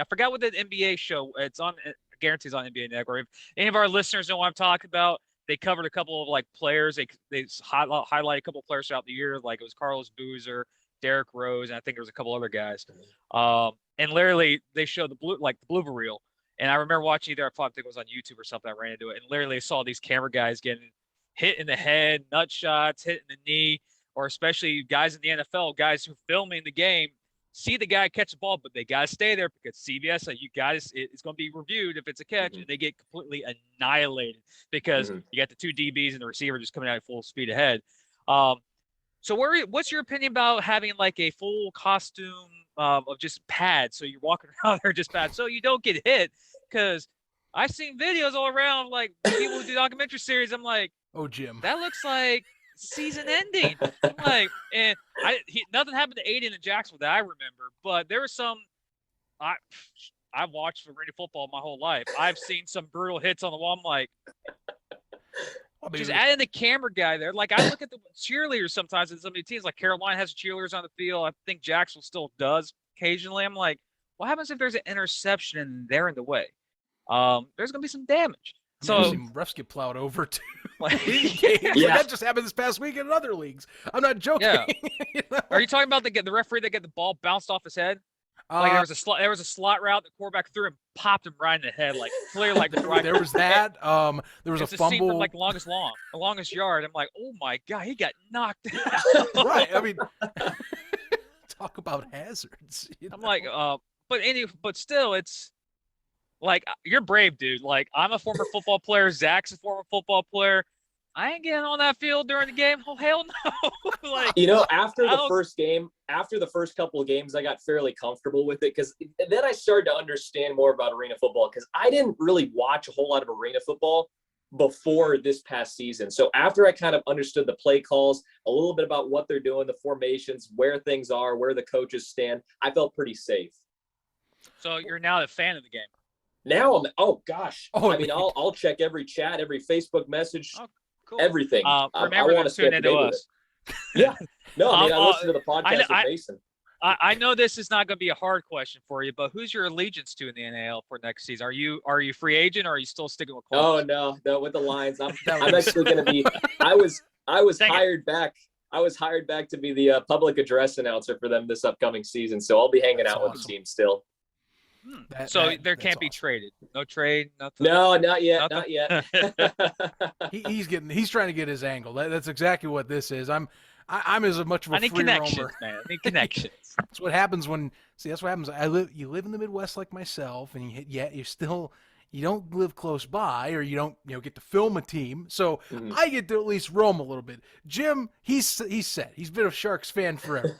forgot what the NBA show. It's on. I guarantee it's on NBA Network. If any of our listeners know what I'm talking about, they covered a couple of like players. They highlight a couple of players throughout the year. Like it was Carlos Boozer, Derrick Rose, and I think there was a couple other guys. And literally they showed the blooper reel. And I remember watching either, I think it was on YouTube or something. I ran into it, and literally I saw these camera guys getting hit in the head, nut shots, hit in the knee, or especially guys in the NFL, guys who are filming the game, see the guy catch the ball, but they got to stay there because CBS said, you guys, it's going to be reviewed if it's a catch, and they get completely annihilated because you got the 2 DBs and the receiver just coming out at full speed ahead. So what's your opinion about having like a full costume of just pads? So you're walking around there just pads, so you don't get hit. Because I've seen videos all around, like people who do documentary series. I'm like, oh, Jim, that looks like season ending. I'm like, and nothing happened to Aidan and Jacksonville that I remember, but there was some. I've watched arena football my whole life. I've seen some brutal hits on the wall. I'm like, just adding the camera guy there. Like I look at the cheerleaders sometimes in some of the teams. Like Carolina has cheerleaders on the field. I think Jacksonville still does occasionally. I'm like, what happens if there's an interception and they're in the way? There's gonna be some damage. So refs get plowed over too. Like, that just happened this past week in other leagues. I'm not joking. Yeah. You know? Are you talking about the referee that get the ball bounced off his head? Like there was a slot route the quarterback threw and popped him right in the head, like clearly like there was that. There was a fumble. Scene from, like the longest yard. I'm like, oh my god, he got knocked out. Right. I mean, talk about hazards. You know? I'm like, but still, it's like you're brave, dude. Like I'm a former football player. Zach's a former football player. I ain't getting on that field during the game. Oh hell no! Like after the first couple of games, I got fairly comfortable with it because then I started to understand more about arena football because I didn't really watch a whole lot of arena football before this past season. So after I kind of understood the play calls, a little bit about what they're doing, the formations, where things are, where the coaches stand, I felt pretty safe. So you're now a fan of the game. Now I mean, I'll check every chat, every Facebook message. Oh. Cool. Everything. Remember to tune into us. Yeah. No, I mean, I listen to the podcast with Mason. I know this is not going to be a hard question for you, but who's your allegiance to in the NAL for next season? Are you free agent or are you still sticking with Cobras? Oh no, with the Lions. I'm actually going to be. I was hired back. I was hired back to be the public address announcer for them this upcoming season, so I'll be hanging out with the team still. There can't be traded. No trade, nothing. No, not yet. Not yet. He's trying to get his angle. That's exactly what this is. I'm as much of a free roamer. Man. I need connections. That's what happens that's what happens. You live in the Midwest like myself, and you don't live close by, or you don't get to film a team. So I get to at least roam a little bit. Jim, he's set. He's been a Sharks fan forever.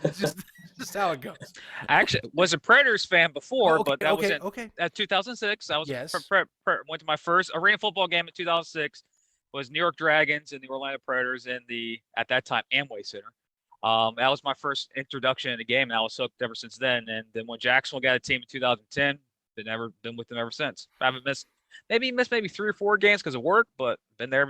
Just how it goes. I actually was a Predators fan before, but that was in okay. 2006. I was Yes. went to my first arena football game in 2006. Was New York Dragons and the Orlando Predators in the at that time Amway Center. That was my first introduction in the game, and I was hooked ever since then. And then when Jacksonville got a team in 2010, been with them ever since. I haven't missed maybe 3 or 4 games because of work, but been there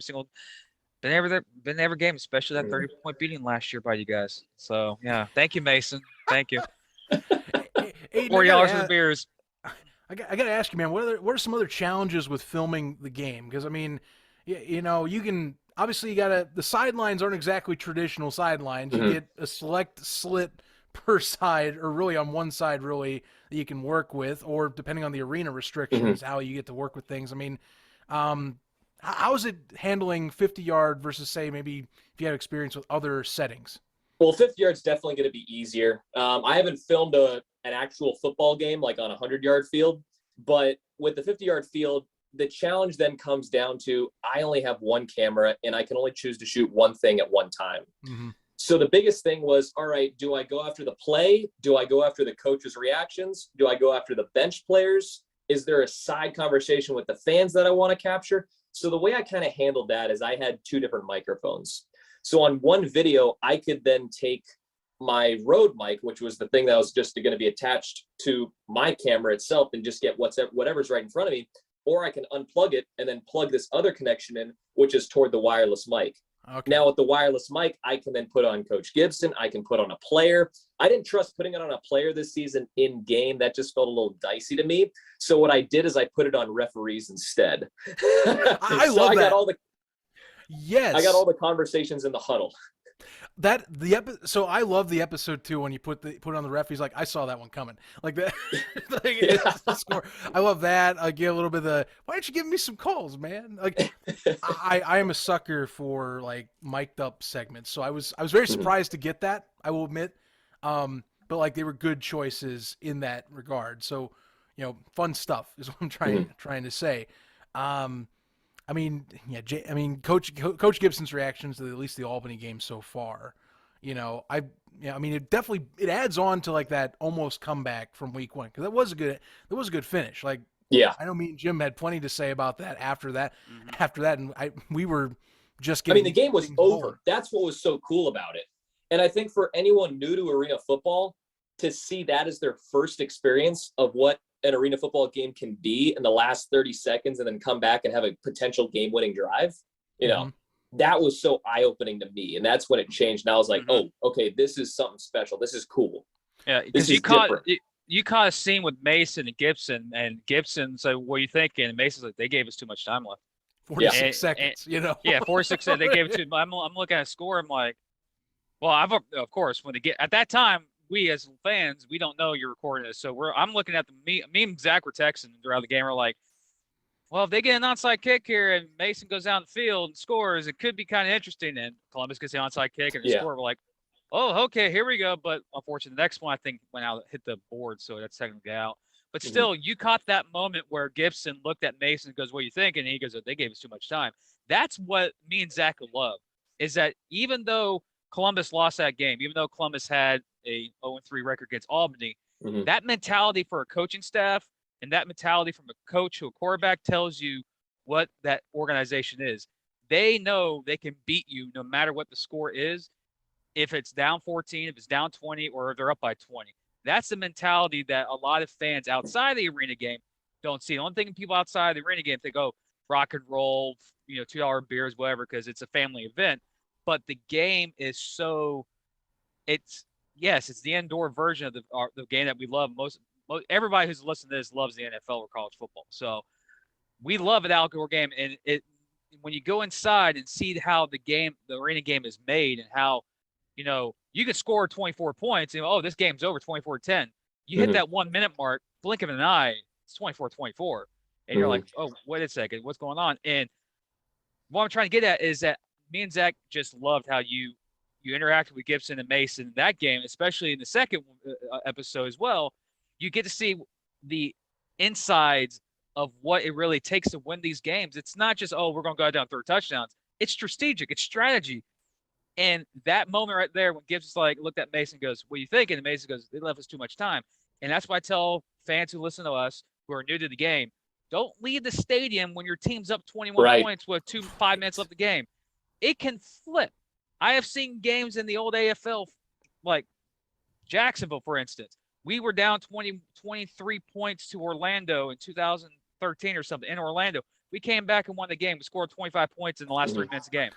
been every game, especially that 30-point beating last year by you guys. So yeah, thank you, Mason. Thank you. $40 for the beers. I got to ask you, man, what are some other challenges with filming the game? Because I mean, you know, you can obviously the sidelines aren't exactly traditional sidelines. You get a select slit per side, or really on one side, really that you can work with, or depending on the arena restrictions, how you get to work with things. I mean, how is it handling 50-yard versus, say, maybe if you had experience with other settings? Well, 50 yards definitely going to be easier. I haven't filmed an actual football game like on a 100-yard field, but with the 50-yard field, the challenge then comes down to I only have one camera and I can only choose to shoot one thing at one time. So the biggest thing was, all right, do I go after the play? Do I go after the coach's reactions? Do I go after the bench players? Is there a side conversation with the fans that I want to capture? So the way I kind of handled that is I had 2 different microphones. So on one video, I could then take my Rode mic, which was the thing that was just going to be attached to my camera itself and just get whatever's right in front of me, or I can unplug it and then plug this other connection in, which is toward the wireless mic. Okay. Now with the wireless mic, I can then put on Coach Gibson. I can put on a player. I didn't trust putting it on a player this season in game. That just felt a little dicey to me. So what I did is I put it on referees instead. I love that. Yes. I got all the conversations in the huddle. So I love the episode 2 when you put it on the ref. He's like, I saw that one coming. Like that. It's the score. I love that. I get a little bit of why don't you give me some calls, man? Like I am a sucker for like mic'd up segments. So I was very surprised to get that, I will admit. But like they were good choices in that regard. So, you know, fun stuff is what I'm trying to say. I mean, Coach Gibson's reactions to at least the Albany game so far, you know, I mean, it adds on to like that almost comeback from week 1, because that was a good finish. Like, yeah, I know me and Jim had plenty to say about that after that, and we were just getting. I mean, the game was over. That's what was so cool about it, and I think for anyone new to arena football to see that as their first experience of what an arena football game can be in the last 30 seconds and then come back and have a potential game-winning drive, you know, that was so eye-opening to me. And that's when it changed. And I was like, oh, okay, this is something special. This is cool. Yeah, because you caught a scene with Mason and Gibson said, what are you thinking? And Mason's like, they gave us too much time left. 46 seconds, you know? Yeah, 46 seconds. They gave it to I'm looking at a score. I'm like, well, of course, at that time, we as fans, we don't know you're recording this. So I'm looking at me and Zach were texting throughout the game. We're like, well, if they get an onside kick here and Mason goes down the field and scores, it could be kind of interesting. And Columbus gets the onside kick and score. We're like, oh, okay, here we go. But unfortunately, the next one I think went out, hit the board, so that's technically out. But still, you caught that moment where Gibson looked at Mason and goes, what do you think? And he goes, oh, they gave us too much time. That's what me and Zach love, is that even though Columbus lost that game, even though Columbus had a 0-3 record against Albany, that mentality for a coaching staff and that mentality from a coach to a quarterback tells you what that organization is. They know they can beat you no matter what the score is, if it's down 14, if it's down 20, or if they're up by 20. That's the mentality that a lot of fans outside the arena game don't see. The only thing people outside the arena game think, oh, rock and roll, you know, $2 beers, whatever, because it's a family event. But the game is it's the indoor version of the game that we love most. Everybody who's listening to this loves the NFL or college football. So we love an outdoor game. And when you go inside and see how the arena game is made and how, you know, you can score 24 points and, oh, this game's over 24-10. You hit that 1 minute mark, blink of an eye, it's 24-24. And you're like, oh, wait a second, what's going on? And what I'm trying to get at is that me and Zach just loved how you interacted with Gibson and Mason in that game, especially in the second episode as well. You get to see the insides of what it really takes to win these games. It's not just, oh, we're going to go down 3 touchdowns. It's strategic. It's strategy. And that moment right there, when Gibbs is like, looked at Mason, goes, "What are you thinking?" And Mason goes, "They left us too much time." And that's why I tell fans who listen to us who are new to the game, don't leave the stadium when your team's up 21 points with 5 minutes left of the game. It can flip. I have seen games in the old AFL, like Jacksonville, for instance. We were down 23 points to Orlando in 2013 or something in Orlando. We came back and won the game. We scored 25 points in the last 3 minutes of the game.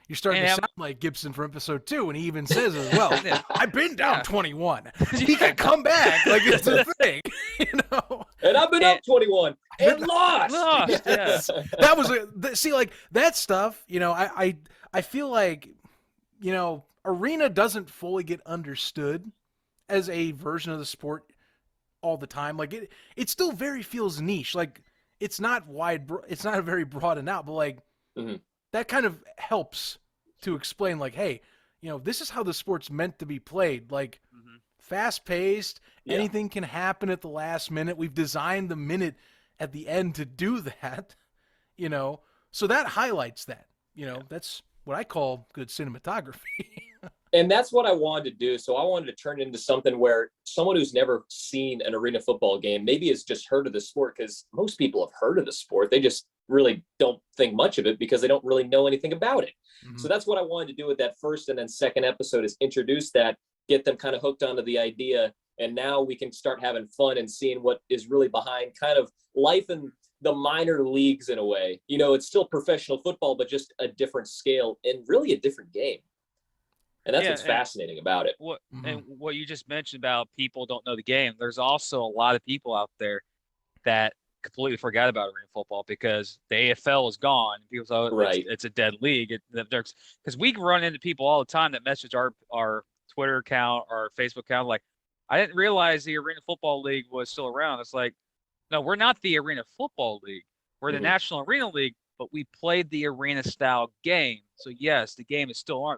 You're starting to sound like Gibson from episode 2, and he even says as well, I've been down 21. He can come back like it's a thing, And I've been up 21 and lost. Yes. That was see, like that stuff. I feel like arena doesn't fully get understood as a version of the sport all the time. Like it still very feels niche. Like it's not it's not very broad and out, but like that kind of helps to explain, like, hey, this is how the sport's meant to be played. Like fast paced, anything can happen at the last minute. We've designed the minute at the end to do that, so that highlights that, that's what I call good cinematography. And that's what I wanted to do. So I wanted to turn it into something where someone who's never seen an arena football game maybe has just heard of the sport, because most people have heard of the sport. They just really don't think much of it because they don't really know anything about it. So that's what I wanted to do with that first and then second episode, is introduce that, get them kind of hooked onto the idea. And now we can start having fun and seeing what is really behind kind of life in the minor leagues in a way. It's still professional football, but just a different scale and really a different game. And that's what's fascinating about it. And what you just mentioned about people don't know the game, there's also a lot of people out there that completely forgot about arena football because the AFL is gone. People say, it's a dead league. Because we run into people all the time that message our Twitter account, our Facebook account, like, I didn't realize the Arena Football League was still around. It's like, no, we're not the Arena Football League. We're the National Arena League, but we played the arena-style game. So, yes, the game is still on.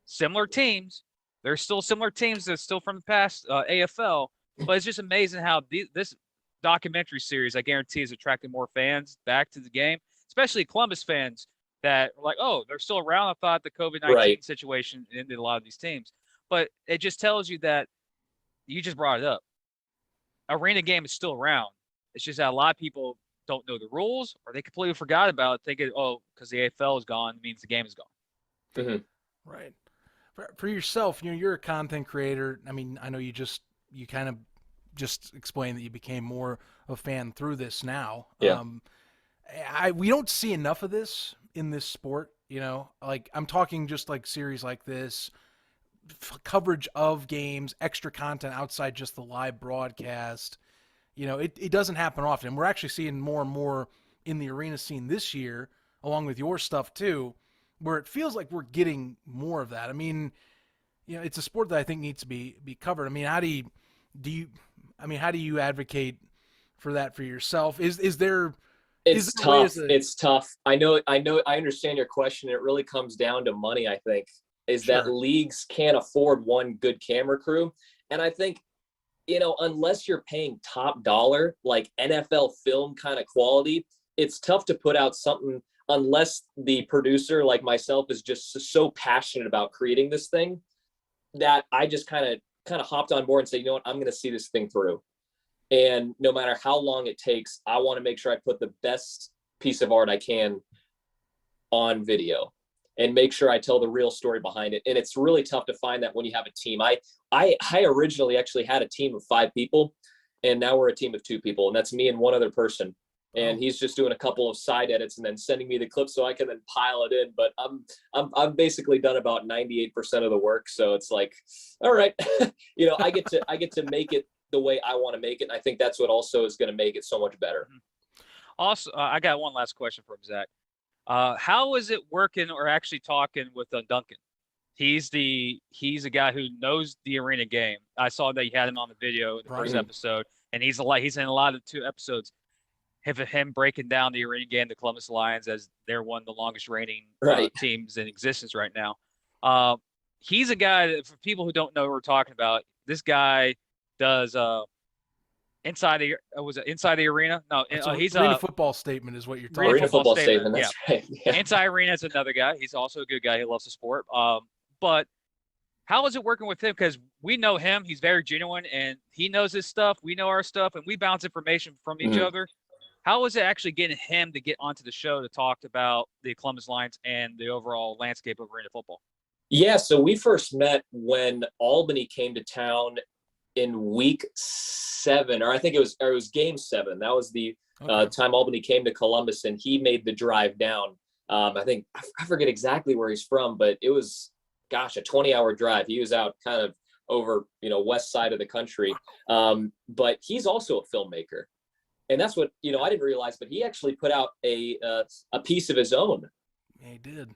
Similar teams. There's still similar teams that's still from the past AFL, but it's just amazing how this documentary series, I guarantee, is attracting more fans back to the game, especially Columbus fans that are like, oh, they're still around. I thought the COVID-19 situation ended a lot of these teams. But it just tells you that you just brought it up. Arena game is still around. It's just that a lot of people don't know the rules, or they completely forgot about it, thinking, oh, because the AFL is gone, means the game is gone. Right. For yourself, you're a content creator. I mean, I know you kind of just explained that you became more of a fan through this now. Yeah. We don't see enough of this in this sport, like I'm talking just like series like this, coverage of games, extra content outside just the live broadcast. It doesn't happen often. We're actually seeing more and more in the arena scene this year, along with your stuff too, where it feels like we're getting more of that. I mean, it's a sport that I think needs to be covered. I mean, how do you advocate for that for yourself? Is there? It's tough. It's tough. I know. I understand your question. It really comes down to money, I think, is that leagues can't afford one good camera crew. And I think, unless you're paying top dollar, like NFL film kind of quality, it's tough to put out something unless the producer, like myself, is just so passionate about creating this thing that I just kind of hopped on board and said, I'm going to see this thing through. And no matter how long it takes, I want to make sure I put the best piece of art I can on video and make sure I tell the real story behind it. And it's really tough to find that when you have a team. I originally actually had a team of 5 people, and now we're a team of 2 people, and that's me and one other person. And he's just doing a couple of side edits and then sending me the clips so I can then pile it in. But I'm basically done about 98% of the work. So it's like, all right, I get to make it the way I want to make it. And I think that's what also is going to make it so much better. Also, I got one last question for him, Zach. How is it working or actually talking with Duncan? He's the guy who knows the arena game. I saw that you had him on the video in the first episode, and he's in a lot of 2 episodes. Have him breaking down the arena game, the Columbus Lions, as they're one of the longest reigning teams in existence right now. He's a guy that, for people who don't know what we're talking about, this guy does inside the was it inside the arena? No, he's arena football statement is what you're talking. Arena football statement. That's right. Yeah. Inside arena is another guy. He's also a good guy. He loves the sport. But how is it working with him? Because we know him. He's very genuine, and he knows his stuff. We know our stuff, and we bounce information from each other. How is it actually getting him to get onto the show to talk about the Columbus Lions and the overall landscape of arena football? Yeah, so we first met when Albany came to town in week 7, or I think it was game 7. That was the time Albany came to Columbus, and he made the drive down. I forget exactly where he's from, but it was, a 20-hour drive. He was out kind of over, west side of the country. But he's also a filmmaker. And that's what, I didn't realize, but he actually put out a piece of his own. Yeah, he did.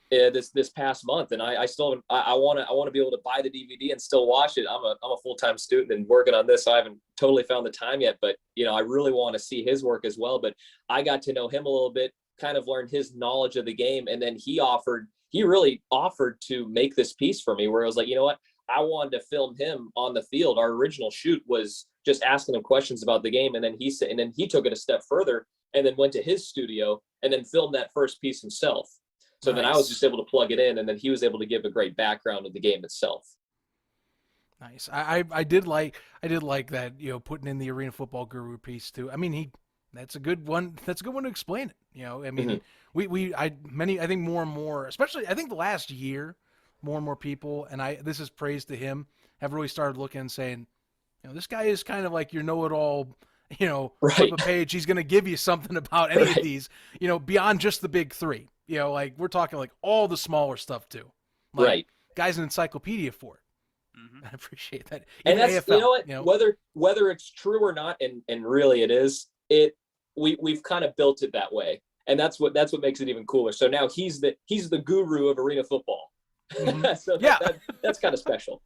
This past month, and I still I want to be able to buy the DVD and still watch it. I'm a full-time student and working on this, so I haven't totally found the time yet. But I really want to see his work as well. But I got to know him a little bit, kind of learned his knowledge of the game, and then he really offered to make this piece for me. Where I was like, you know what, I wanted to film him on the field. Our original shoot was just asking him questions about the game, and then he took it a step further and then went to his studio and then filmed that first piece himself. So then I was just able to plug it in, and then he was able to give a great background of the game itself. Nice. I did like that, putting in the Arena Football Guru piece too. I mean, that's a good one. That's a good one to explain it. I mean, I think more and more, especially I think the last year, more and more people, and this is praise to him, have really started looking and saying, this guy is kind of like your know-it-all, flip a page. He's going to give you something about any of these, beyond just the big three. Like we're talking like all the smaller stuff too. Like, guy's an encyclopedia for it. I appreciate that. And that's AFL, whether it's true or not, and really it is. We've kind of built it that way, and that's what makes it even cooler. So now he's the guru of arena football. So that's kind of special.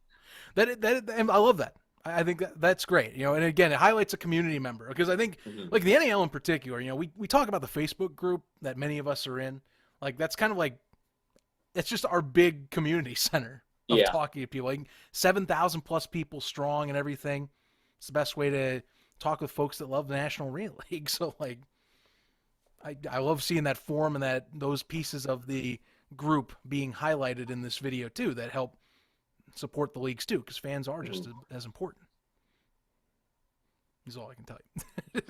And I love that. I think that's great. And again, it highlights a community member, because I think like the NAL in particular, we talk about the Facebook group that many of us are in. Like that's kind of like, it's just our big community center of talking to people, like 7,000 plus people strong and everything. It's the best way to talk with folks that love the National Arena League. So like, I love seeing that forum and those pieces of the group being highlighted in this video too, that help support the leagues too, because fans are just as important. Is all I can tell you.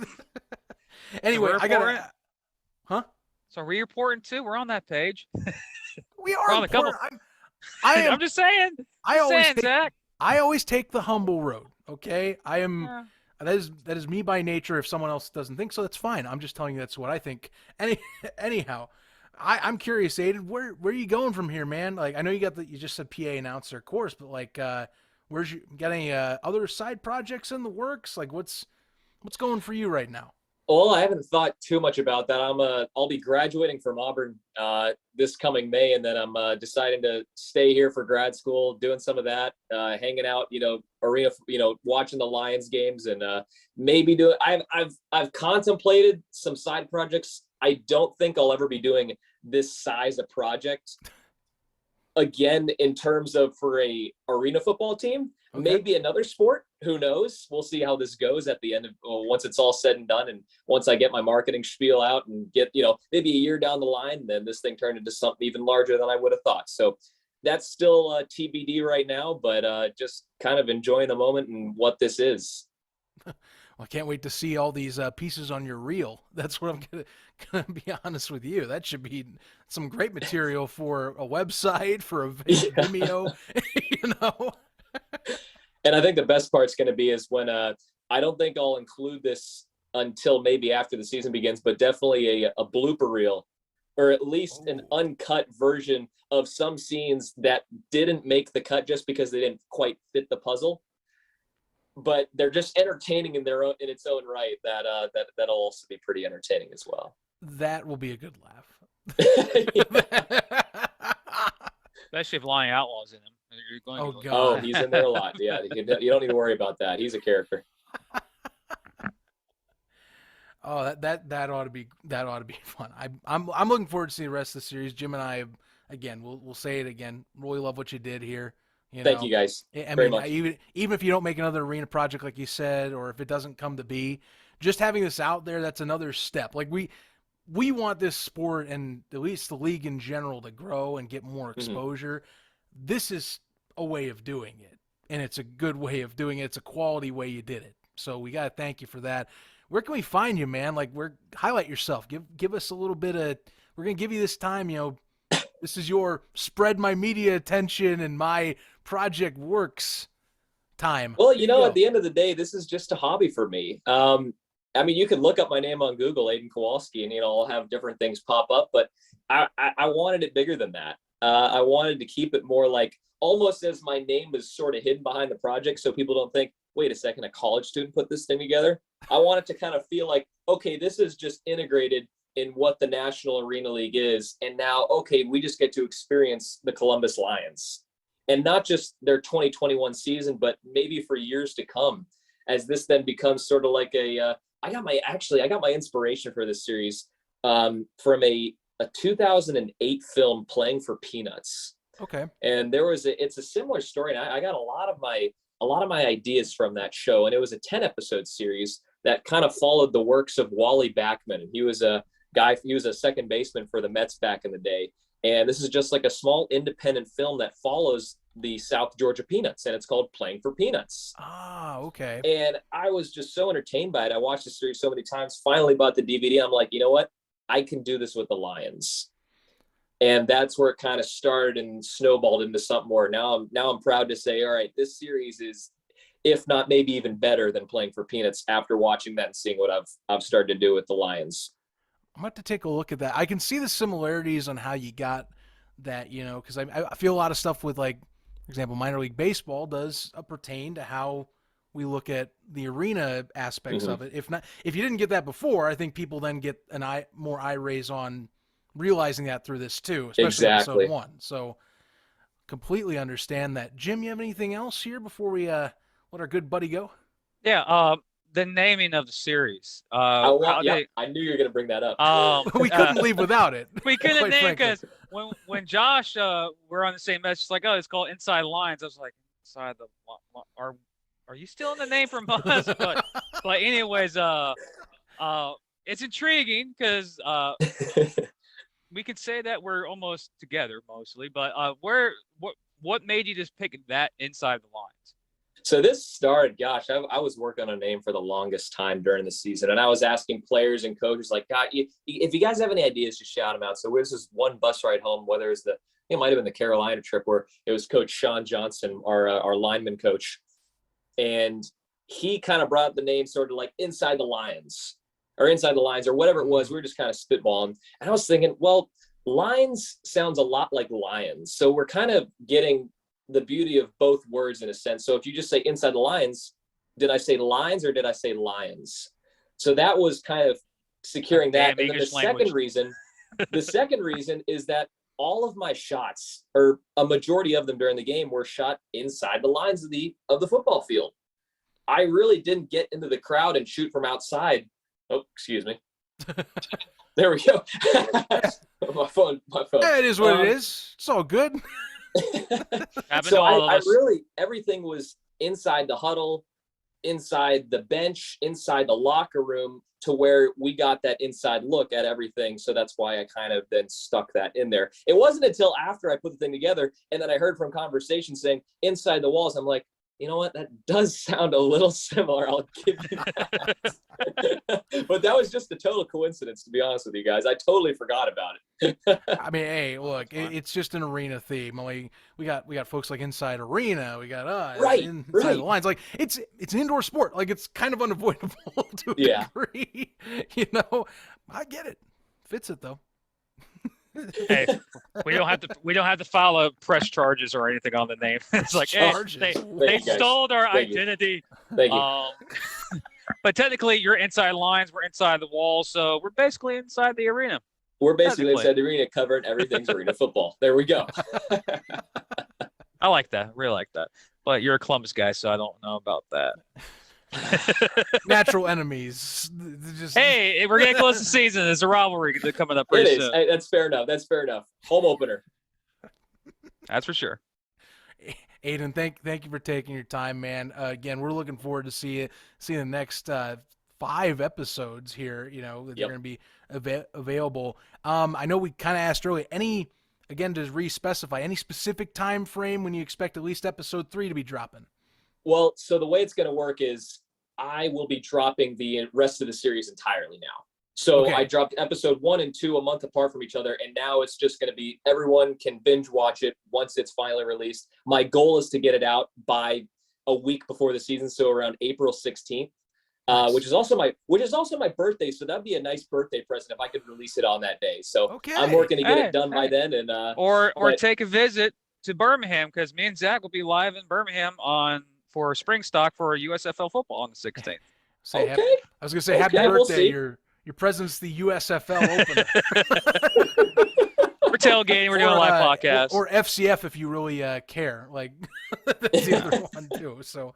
Anyway, I got So we're important too. We're on that page. We are important. I'm just saying. Zach. I always take the humble road. Okay, I am. That is me by nature. If someone else doesn't think so, that's fine. I'm just telling you that's what I think. Anyhow, I'm curious, Aidan. Where are you going from here, man? Like I know you just said PA announcer, of course, but like, got any other side projects in the works? Like what's going for you right now? Well, I haven't thought too much about that. I'll be graduating from Auburn this coming May, and then I'm deciding to stay here for grad school, doing some of that, hanging out, arena, watching the Lions games, and maybe do it. I've contemplated some side projects. I don't think I'll ever be doing this size of project again in terms of for a arena football team. Okay. Maybe another sport. Who knows? We'll see how this goes at the end of once it's all said and done, and once I get my marketing spiel out and get maybe a year down the line, then this thing turned into something even larger than I would have thought. So that's still TBD right now, but just kind of enjoying the moment and what this is. Well, I can't wait to see all these pieces on your reel. That's what I'm gonna be honest with you. That should be some great material for a website, for a Vimeo, And I think the best part's going to be is when I don't think I'll include this until maybe after the season begins, but definitely a blooper reel, or at least an uncut version of some scenes that didn't make the cut just because they didn't quite fit the puzzle. But they're just entertaining in its own right. That'll also be pretty entertaining as well. That will be a good laugh. Especially if Lion Outlaw's in him. God! Oh, he's in there a lot. Yeah, you don't need to worry about that. He's a character. Oh, that ought to be fun. I'm looking forward to seeing the rest of the series. Jim and I, again, we'll say it again. Really love what you did here. Thank you guys very much. Even if you don't make another arena project like you said, or if it doesn't come to be, just having this out there, that's another step. Like we want this sport and at least the league in general to grow and get more exposure. Mm-hmm. This is a way of doing it, and it's a good way of doing it. It's a quality way you did it. So we got to thank you for that. Where can we find you, man? Like, highlight yourself. Give us a little bit of. We're gonna give you this time. This is your spread my media attention and my project works time. Well, at the end of the day, this is just a hobby for me. I mean, you could look up my name on Google, Aidan Kowalski, and I'll have different things pop up. But I wanted it bigger than that. I wanted to keep it more like almost as my name was sort of hidden behind the project, so people don't think, wait a second, a college student put this thing together. I want it to kind of feel like, okay, this is just integrated in what the National Arena League is, and now, okay, we just get to experience the Columbus Lions, and not just their 2021 season, but maybe for years to come, as this then becomes sort of like I got my inspiration for this series from a 2008 film, Playing for Peanuts. Okay. And it's a similar story, and I got a lot of my ideas from that show, and it was a 10-episode series that kind of followed the works of Wally Backman. He was a second baseman for the Mets back in the day. And this is just like a small independent film that follows the South Georgia Peanuts, and it's called Playing for Peanuts. Ah, okay. And I was just so entertained by it. I watched the series so many times, finally bought the DVD. I'm like, you know what? I can do this with the Lions. And that's where it kind of started and snowballed into something more. Now I'm proud to say, all right, this series is, if not maybe even better than Playing for Peanuts after watching that and seeing what I've started to do with the Lions. I'm going to take a look at that. I can see the similarities on how you got that, because I feel a lot of stuff with, like, for example, minor league baseball does pertain to how we look at the arena aspects of it. If you didn't get that before, I think people then get more eye raise on realizing that through this too, especially episode 1. So completely understand that. Jim, you have anything else here before we let our good buddy go? Yeah. The naming of the series. I knew you were going to bring that up. We couldn't leave without it. We couldn't name, because when Josh, we're on the same message, like, oh, it's called Inside Lines. I was like, inside the are you still in the name from us? But anyways, it's intriguing because we could say that we're almost together mostly. But what made you just pick that Inside the Lines? So this started, gosh, I was working on a name for the longest time during the season. And I was asking players and coaches, like, God, if you guys have any ideas, just shout them out. So there's this one bus ride home, whether it's it might have been the Carolina trip, where it was Coach Sean Johnson, our lineman coach. And he kind of brought up the name sort of like Inside the Lions or whatever it was. We were just kind of spitballing. And I was thinking, well, lines sounds a lot like lions. So we're kind of getting the beauty of both words in a sense. So if you just say Inside the Lines, did I say lines or did I say lions? So that was kind of securing that. And then the second reason is that all of my shots, or a majority of them during the game, were shot inside the lines of the football field. I really didn't get into the crowd and shoot from outside. Oh, excuse me. There we go. my phone. Yeah, it is what it is. It's all good. So I really, everything was inside the huddle, inside the bench, inside the locker room, to where we got that inside look at everything. So that's why I kind of then stuck that in there. It wasn't until after I put the thing together and then I heard from conversation saying Inside the Walls, I'm like, you know what? That does sound a little similar. I'll give you that. But that was just a total coincidence, to be honest with you guys. I totally forgot about it. I mean, hey, look, it's just an arena theme. Like, we got folks like Inside Arena. We got Inside the Lines. Like, it's an indoor sport. Like, it's kind of unavoidable to a degree. I get it. Fits it though. Hey, we don't have to file press charges or anything on the name. It's like, hey, they stole our identity. Thank you. But technically, you're inside lines. We're inside the wall, so we're basically inside the arena. We're basically inside the arena, covering everything's arena football. There we go. I like that. Really like that. But you're a Columbus guy, so I don't know about that. Natural enemies. Hey, we're getting close to season. There's a rivalry coming up pretty soon. That's fair enough. Home opener. That's for sure. Aidan, thank you for taking your time, man. Again, we're looking forward to seeing the next 5 episodes here. You know that they're going to be available. I know we kind of asked earlier. Again, to re-specify, any specific time frame when you expect at least episode 3 to be dropping? Well, so the way it's going to work is I will be dropping the rest of the series entirely now. So I dropped episode 1 and 2 a month apart from each other, and now it's just going to be everyone can binge watch it once it's finally released. My goal is to get it out by a week before the season, so around April 16th, nice. which is also my birthday. So that'd be a nice birthday present if I could release it on that day. So I'm working to get it done by then, and or take a visit to Birmingham, because me and Zach will be live in Birmingham for spring stock for USFL football on the 16th. I was gonna say happy birthday. Your presence, the USFL opener. We're tailgating. We're doing a live podcast. Or FCF if you really care. Like that's the other one too. So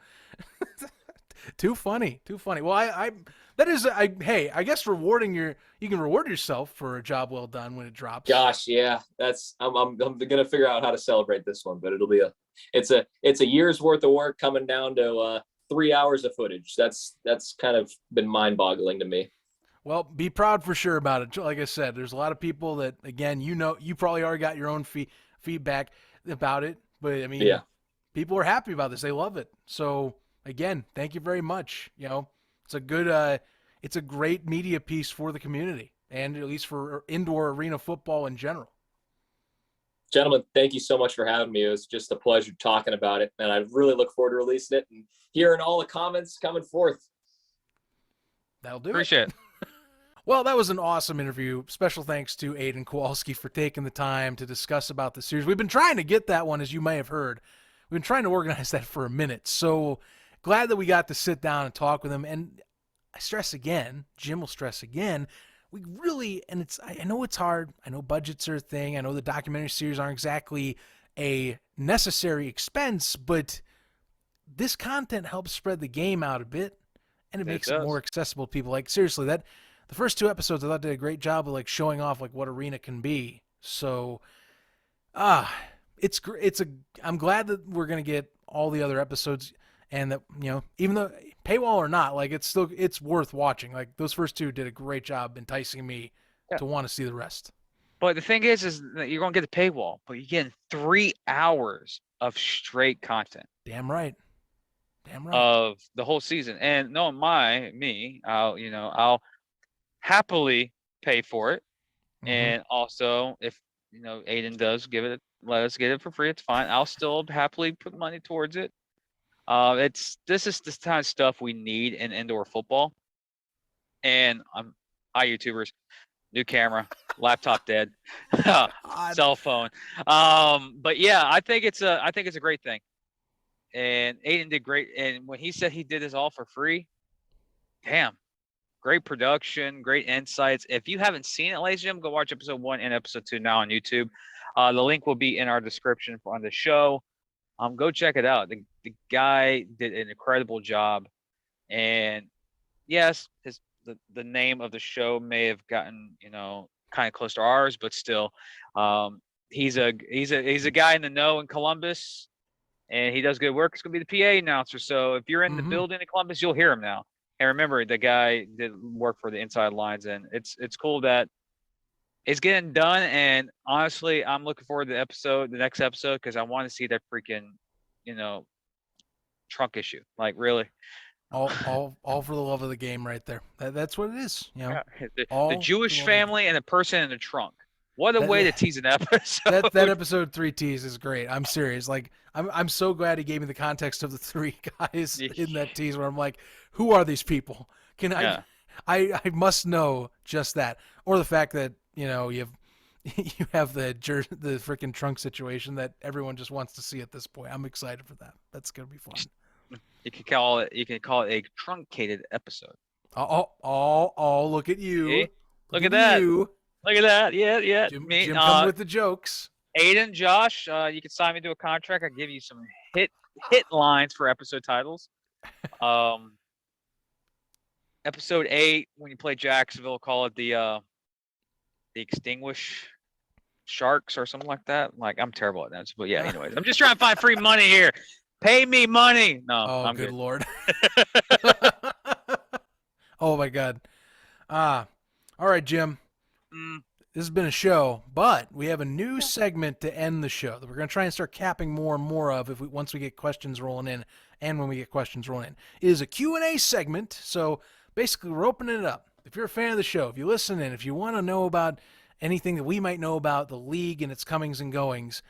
too funny. Well, I guess you can reward yourself for a job well done when it drops. Gosh, yeah, I'm gonna figure out how to celebrate this one, but it'll be it's a year's worth of work coming down to 3 hours of footage. That's kind of been mind-boggling to me. Well, be proud for sure about it. Like I said, there's a lot of people that, again, you probably already got your own feedback about it. But, I mean, people are happy about this. They love it. So, again, thank you very much. You know, it's a great media piece for the community, and at least for indoor arena football in general. Gentlemen, thank you so much for having me. It was just a pleasure talking about it, and I really look forward to releasing it and hearing all the comments coming forth. That'll do. Appreciate it. Well, that was an awesome interview. Special thanks to Aidan Kowalski for taking the time to discuss about the series. We've been trying to get that one, as you may have heard. We've been trying to organize that for a minute. So glad that we got to sit down and talk with him. And I stress again, Jim will stress again, we really, and I know it's hard. I know budgets are a thing. I know the documentary series aren't exactly a necessary expense, but this content helps spread the game out a bit, and it makes it more accessible to people. Like, seriously, the first 2 episodes I thought did a great job of like showing off like what arena can be. So, I'm glad that we're gonna get all the other episodes, and that, you know, even though paywall or not, like it's worth watching. Like those first 2 did a great job enticing me to want to see the rest. But the thing is that you're gonna get the paywall, but you're getting 3 hours of straight content. Damn right. Of the whole season. And knowing me, I'll happily pay for it. Mm-hmm. And also, if Aidan does let us get it for free, it's fine. I'll still happily put money towards it. This is the kind of stuff we need in indoor football. And hi YouTubers, new camera, laptop dead, cell phone. But yeah, I think it's a great thing. And Aidan did great. And when he said he did this all for free, damn, great production, great insights. If you haven't seen it, ladies and gentlemen, go watch episode 1 and episode 2 now on YouTube. The link will be in our description on the show. Go check it out. The guy did an incredible job. And yes, the name of the show may have gotten, kind of close to ours, but still, he's a guy in the know in Columbus. And he does good work. It's going to be the PA announcer. So if you're in the building in Columbus, you'll hear him now. And remember, the guy did work for the inside lines. And it's cool that it's getting done. And honestly, I'm looking forward to the next episode, because I want to see that freaking, trunk issue. Like, really. All for the love of the game right there. That's what it is. The Jewish family and the person in the trunk. What a way to tease an episode. That episode 3 tease is great. I'm serious. Like, I'm so glad he gave me the context of the 3 guys in that tease, where I'm like, who are these people? I must know just that. Or the fact that, you have the freaking trunk situation that everyone just wants to see at this point. I'm excited for that. That's going to be fun. You can call it a truncated episode. Oh, look at you. See? Look at that. You. Look at that. Yeah. Jim come with the jokes. Aidan, Josh, you can sign me to a contract. I'll give you some hit lines for episode titles. Episode 8, when you play Jacksonville, call it the Extinguish. Sharks or something like that. Like, I'm terrible at that. But yeah, anyways, I'm just trying to find free money here. Pay me money. No, Oh, I'm good good. Lord. Oh my God. All right, Jim. This has been a show, but we have a new segment to end the show that we're going to try and start capping more and more of once we get questions rolling in and when we get questions rolling in. It is a Q&A segment, so basically we're opening it up. If you're a fan of the show, if you listen in, if you want to know about anything that we might know about the league and its comings and goings,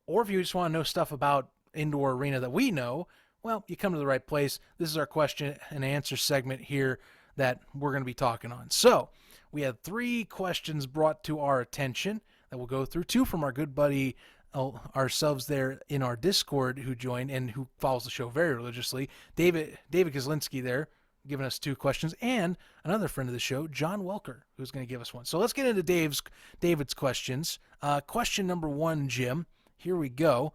or if you just want to know stuff about indoor arena that we know, well, you come to the right place. This is our question and answer segment here that we're going to be talking on. So we had 3 questions brought to our attention that we'll go through. 2 from our good buddy ourselves there in our Discord who joined and who follows the show very religiously. David Kozlinski there giving us 2 questions, and another friend of the show, John Welker, who's going to give us one. So let's get into David's questions. Question number 1, Jim. Here we go.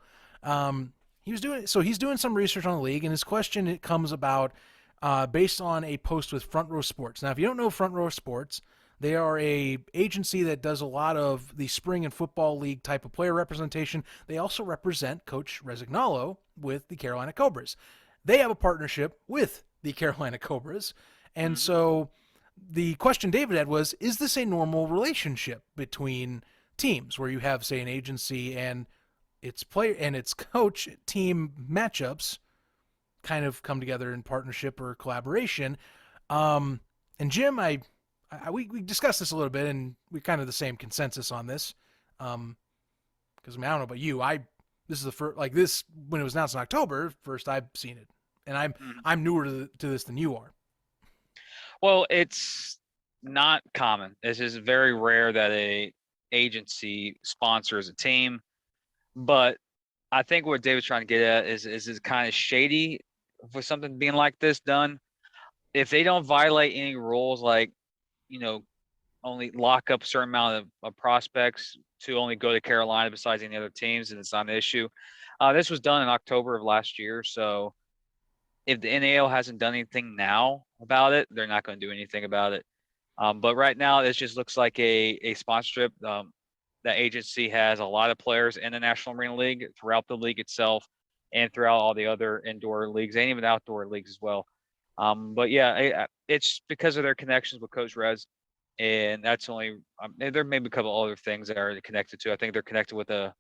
He's doing some research on the league, and his question, it comes about based on a post with Front Row Sports. Now, if you don't know Front Row Sports, they are a agency that does a lot of the spring and football league type of player representation. They also represent Coach Resignalo with the Carolina Cobras. They have a partnership with the Carolina Cobras, and so the question David had was, is this a normal relationship between teams where you have, say, an agency and its player and its coach team matchups kind of come together in partnership or collaboration? And Jim, we discussed this a little bit, and we kind of the same consensus on this. Because I don't know about you, this is the first, like, this when it was announced in October, first I've seen it, and I'm newer to this than you are. Well, it's not common. This is very rare that a agency sponsors a team. But I think what David's trying to get at is it kind of shady for something being like this done. If they don't violate any rules, like, only lock up a certain amount of prospects to only go to Carolina besides any other teams, and it's not an issue. This was done in October of last year, so if the NAL hasn't done anything now about it, they're not going to do anything about it. But right now, this just looks like a sponsorship. That agency has a lot of players in the National Arena League, throughout the league itself, and throughout all the other indoor leagues and even outdoor leagues as well. But yeah, it's because of their connections with Coach Rez, and that's only there may be a couple other things that are connected to. I think they're connected with a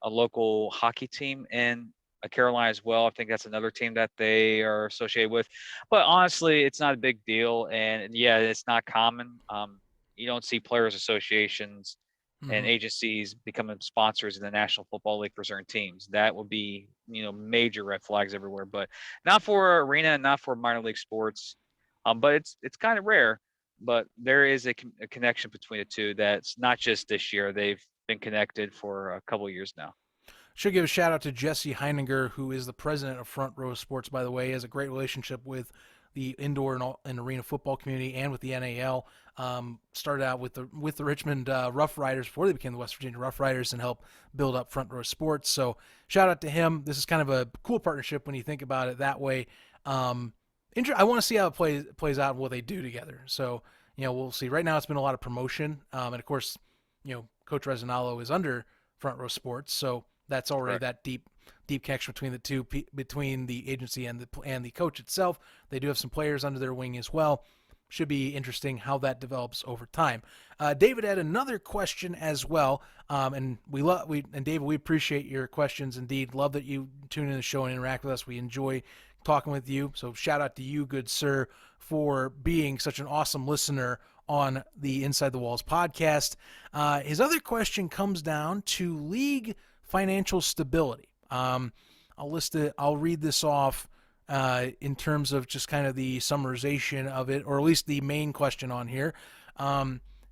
local hockey team in Carolina as well. I think that's another team that they are associated with. But honestly, it's not a big deal, and yeah, it's not common. You don't see players associations and agencies becoming sponsors in the National Football League for certain teams. That would be, major red flags everywhere, but not for arena and not for minor league sports. But it's kind of rare, but there is a connection between the two. That's not just this year. They've been connected for a couple of years now. Should give a shout out to Jesse Heininger, who is the president of Front Row Sports, by the way. He has a great relationship with the indoor and arena football community and with the NAL. Started out with the Richmond Rough Riders before they became the West Virginia Rough Riders and helped build up Front Row Sports. So shout out to him. This is kind of a cool partnership when you think about it that way. I want to see how it plays out and what they do together. So, we'll see. Right now it's been a lot of promotion. And of course, Coach Resinalo is under Front Row Sports. So that's already that deep connection between the two, between the agency and the coach itself. They do have some players under their wing as well. Should be interesting how that develops over time. David had another question as well, and David, we appreciate your questions. Indeed, love that you tune in the show and interact with us. We enjoy talking with you. So shout out to you, good sir, for being such an awesome listener on the Inside the Walls podcast. His other question comes down to league financial stability. I'll read this off in terms of just kind of the summarization of it, or at least the main question on here.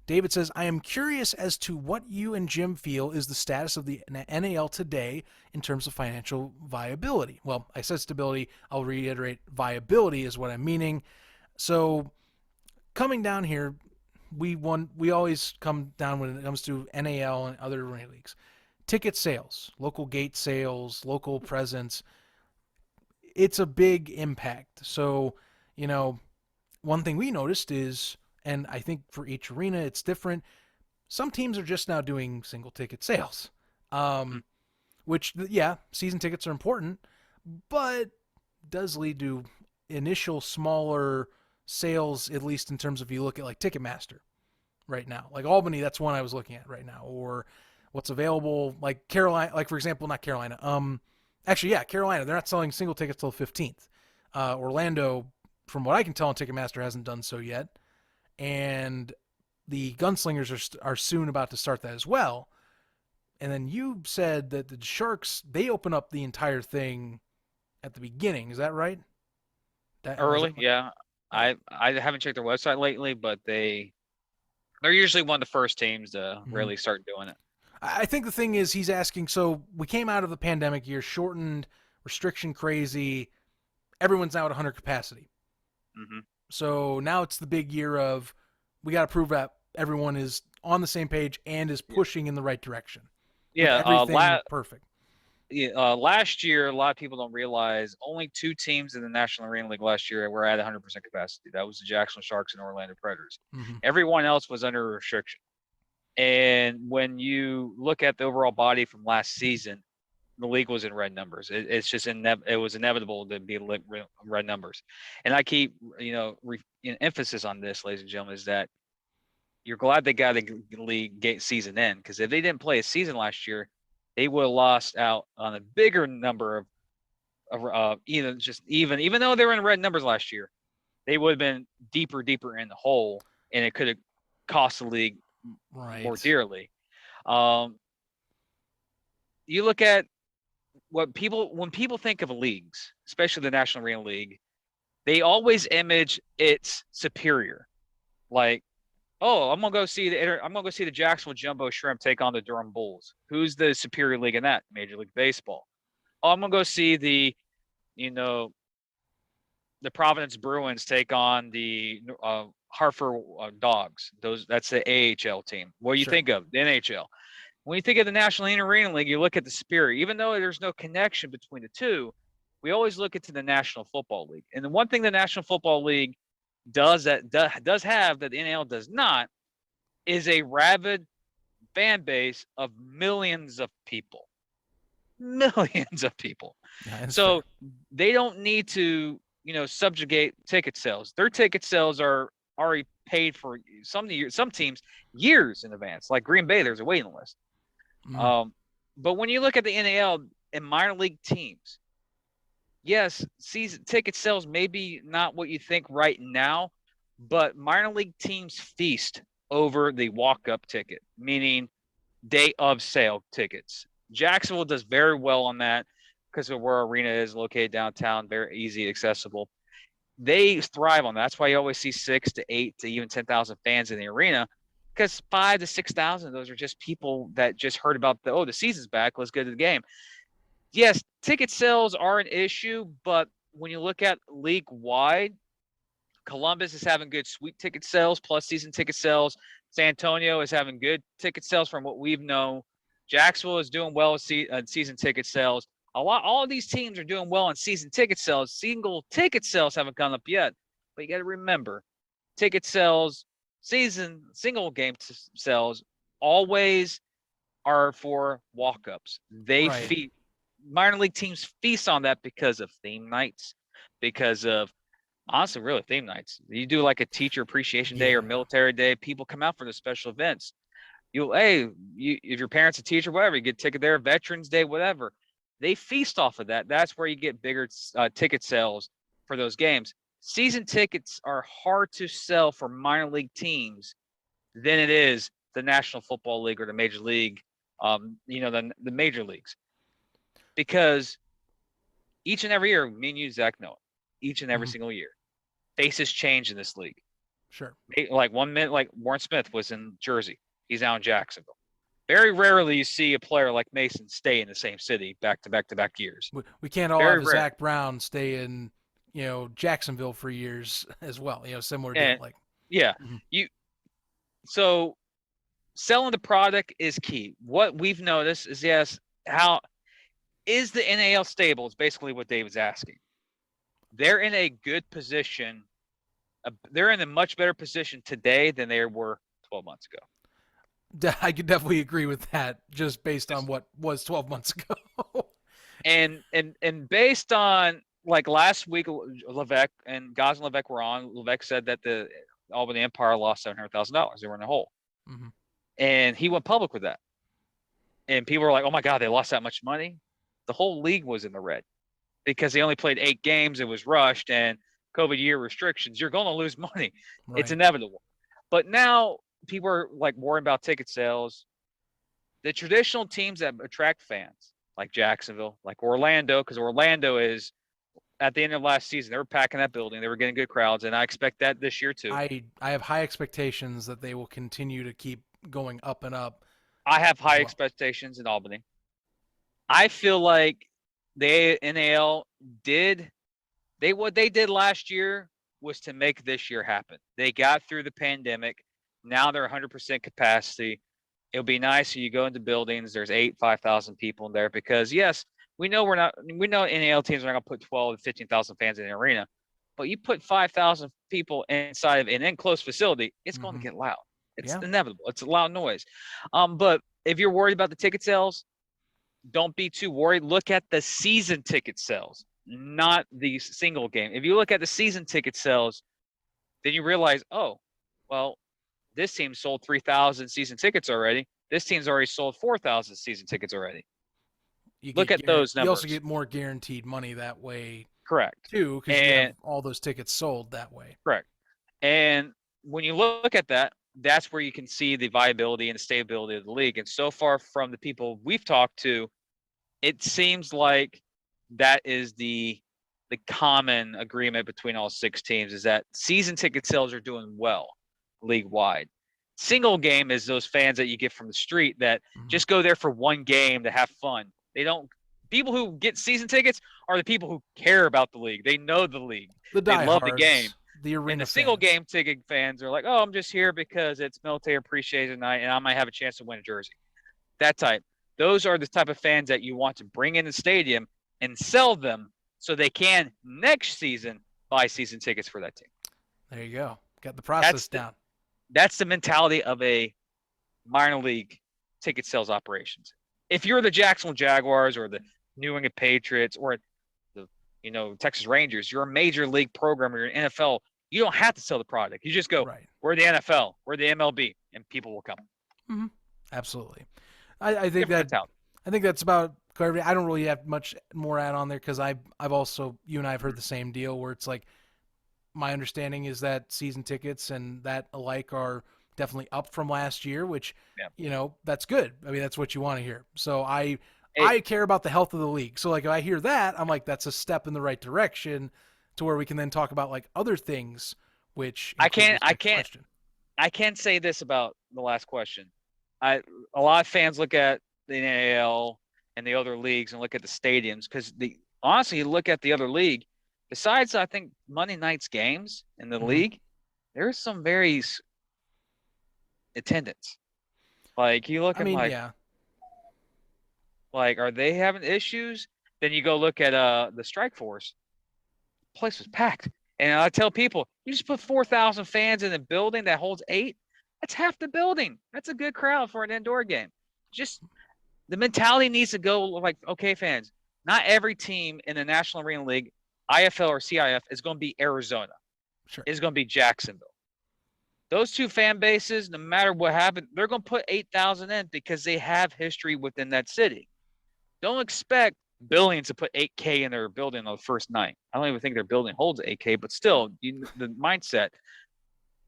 David says, I am curious as to what you and Jim feel is the status of the NAL today in terms of financial viability. Well, I said stability. I'll reiterate, viability is what I'm meaning. So coming down here, we always come down when it comes to NAL and other arena leagues. Ticket sales, local gate sales, local presence, it's a big impact. So, one thing we noticed is, and I think for each arena it's different, some teams are just now doing single ticket sales. Mm-hmm. Which, yeah, season tickets are important, but does lead to initial smaller sales, at least in terms of you look at like Ticketmaster right now. Like Albany, that's one I was looking at right now. Or what's available, like Carolina, like for example, not Carolina. Actually, yeah, Carolina, they're not selling single tickets till the 15th. Orlando, from what I can tell on Ticketmaster, hasn't done so yet. And the Gunslingers are soon about to start that as well. And then you said that the Sharks, they open up the entire thing at the beginning. Is that right? Early, yeah. I haven't checked their website lately, but they're usually one of the first teams to really start doing it. I think the thing is he's asking, so we came out of the pandemic year, shortened, restriction crazy. Everyone's now at 100 capacity. Mm-hmm. So now it's the big year of we got to prove that everyone is on the same page and is pushing in the right direction. Yeah, everything perfect. Yeah, last year, a lot of people don't realize only 2 teams in the National Arena League last year were at 100% capacity. That was the Jacksonville Sharks and Orlando Predators. Mm-hmm. Everyone else was under restriction. And when you look at the overall body from last season, the league was in red numbers. It's just it was inevitable to be red numbers. And I keep, emphasis on this, ladies and gentlemen, is that you're glad they got a league season in, because if they didn't play a season last year, they would have lost out on a bigger number of even though they were in red numbers last year, they would have been deeper in the hole, and it could have cost the league more dearly. You look at when people think of leagues, especially the National Arena League, they always image its superior. Like, oh, I'm gonna go see the Jacksonville Jumbo Shrimp take on the Durham Bulls. Who's the superior league in that? Major League Baseball. Oh, I'm gonna go see the Providence Bruins take on the Hartford Dogs. That's the AHL team. What do you think of the NHL? When you think of the National Arena League, you look at the spirit. Even though there's no connection between the two, we always look into the National Football League. And the one thing the National Football League does have that the NL does not is a rabid fan base of millions of people. Millions of people. So they don't need to, subjugate ticket sales. Their ticket sales are already paid for some teams years in advance. Like Green Bay, there's a waiting list. But when you look at the NAL and minor league teams, yes, season ticket sales may be not what you think right now, but minor league teams feast over the walk-up ticket, meaning day of sale tickets. Jacksonville does very well on that because of where our arena is located downtown, very easy, accessible. They thrive on that. That's why you always see 6 to 8 to even 10,000 fans in the arena, because 5 to 6,000, those are just people that just heard about the season's back, let's go to the game. Yes, ticket sales are an issue, but when you look at league-wide, Columbus is having good sweet ticket sales plus season ticket sales. San Antonio is having good ticket sales from what we've known. Jacksonville is doing well with season ticket sales. All of these teams are doing well on season ticket sales. Single ticket sales haven't gone up yet, but you got to remember, ticket sales, single game sales always are for walk-ups. Minor league teams feast on that because of theme nights, because of honestly, really theme nights. You do like a teacher appreciation day or military day. People come out for the special events. If your parent's a teacher, whatever, you get a ticket there, Veterans Day, whatever. They feast off of that. That's where you get bigger ticket sales for those games. Season tickets are hard to sell for minor league teams than it is the National Football League or the Major League, the major leagues. Because each and every year, me and you, Zach, know it, each and every single year, faces change in this league. Sure. Like 1 minute, like Warren Smith was in Jersey. He's now in Jacksonville. Very rarely you see a player like Mason stay in the same city back-to-back years. We can't all have Zach Brown stay in, Jacksonville for years as well. Similar deal. So selling the product is key. What we've noticed is how is the NAL stable? Is basically what David's asking. They're in a good position. They're in a much better position today than they were 12 months ago. I could definitely agree with that, just based on what was 12 months ago. and based on like last week, Levesque and Gaz and Levesque were on. Levesque said that the Albany Empire lost $700,000. They were in a hole, and he went public with that. And people were like, "Oh my God, they lost that much money." The whole league was in the red because they only played 8 games. It was rushed, and COVID year restrictions. You're going to lose money. Right. It's inevitable. But now people are like worrying about ticket sales. The traditional teams that attract fans, like Jacksonville, like Orlando, because Orlando is at the end of last season, they were packing that building. They were getting good crowds, and I expect that this year too. I have high expectations that they will continue to keep going up and up. I have high expectations in Albany. I feel like the NAL did what they did last year was to make this year happen. They got through the pandemic. Now they're 100% capacity. It'll be nice when you go into buildings. There's 5,000 people in there because yes, we know NAL teams are not going to put 12 to 15,000 fans in the arena, but you put 5,000 people inside of an enclosed facility, it's going to get loud. It's inevitable. It's a loud noise. But if you're worried about the ticket sales, don't be too worried. Look at the season ticket sales, not the single game. If you look at the season ticket sales, then you realize, oh, well, this team sold 3,000 season tickets already. This team's already sold 4,000 season tickets already. Look at those numbers. You also get more guaranteed money that way. Correct. Too, because you have all those tickets sold that way. Correct. And when you look at that, that's where you can see the viability and the stability of the league. And so far from the people we've talked to, it seems like that is the common agreement between all 6 teams is that season ticket sales are doing well league-wide. Single game is those fans that you get from the street that just go there for one game to have fun. People who get season tickets are the people who care about the league. They know the league. They love the game. The arena and the single game ticket fans are like, oh, I'm just here because it's military appreciation night and I might have a chance to win a jersey. That type. Those are the type of fans that you want to bring in the stadium and sell them so they can next season buy season tickets for that team. There you go. Got the process down. That's the mentality of a minor league ticket sales operations. If you're the Jacksonville Jaguars or the New England Patriots or the Texas Rangers, you're a major league program or you're an NFL, you don't have to sell the product. You just go, we're the NFL, we're the MLB, and people will come. Absolutely. I think that's about covered. I don't really have much more add on there because I've also, you and I have heard the same deal where it's like my understanding is that season tickets and that alike are definitely up from last year, which that's good. I mean, that's what you want to hear. So I care about the health of the league. So like if I hear that, I'm like, that's a step in the right direction to where we can then talk about like other things, which I can't say this about the last question. A lot of fans look at the NAL and the other leagues and look at the stadiums because honestly, you look at the other league, besides I think Monday night's games in the league, there's some very attendance. Like you look at like are they having issues? Then you go look at the Strike Force. The place was packed. And I tell people, you just put 4,000 fans in a building that holds 8, that's half the building. That's a good crowd for an indoor game. Just the mentality needs to go like, okay, fans, not every team in the National Arena League, IFL or CIF, is going to be Arizona. Sure. It's going to be Jacksonville. Those 2 fan bases, no matter what happens, they're going to put 8,000 in because they have history within that city. Don't expect Billions to put 8K in their building on the first night. I don't even think their building holds 8K, but still, the mindset.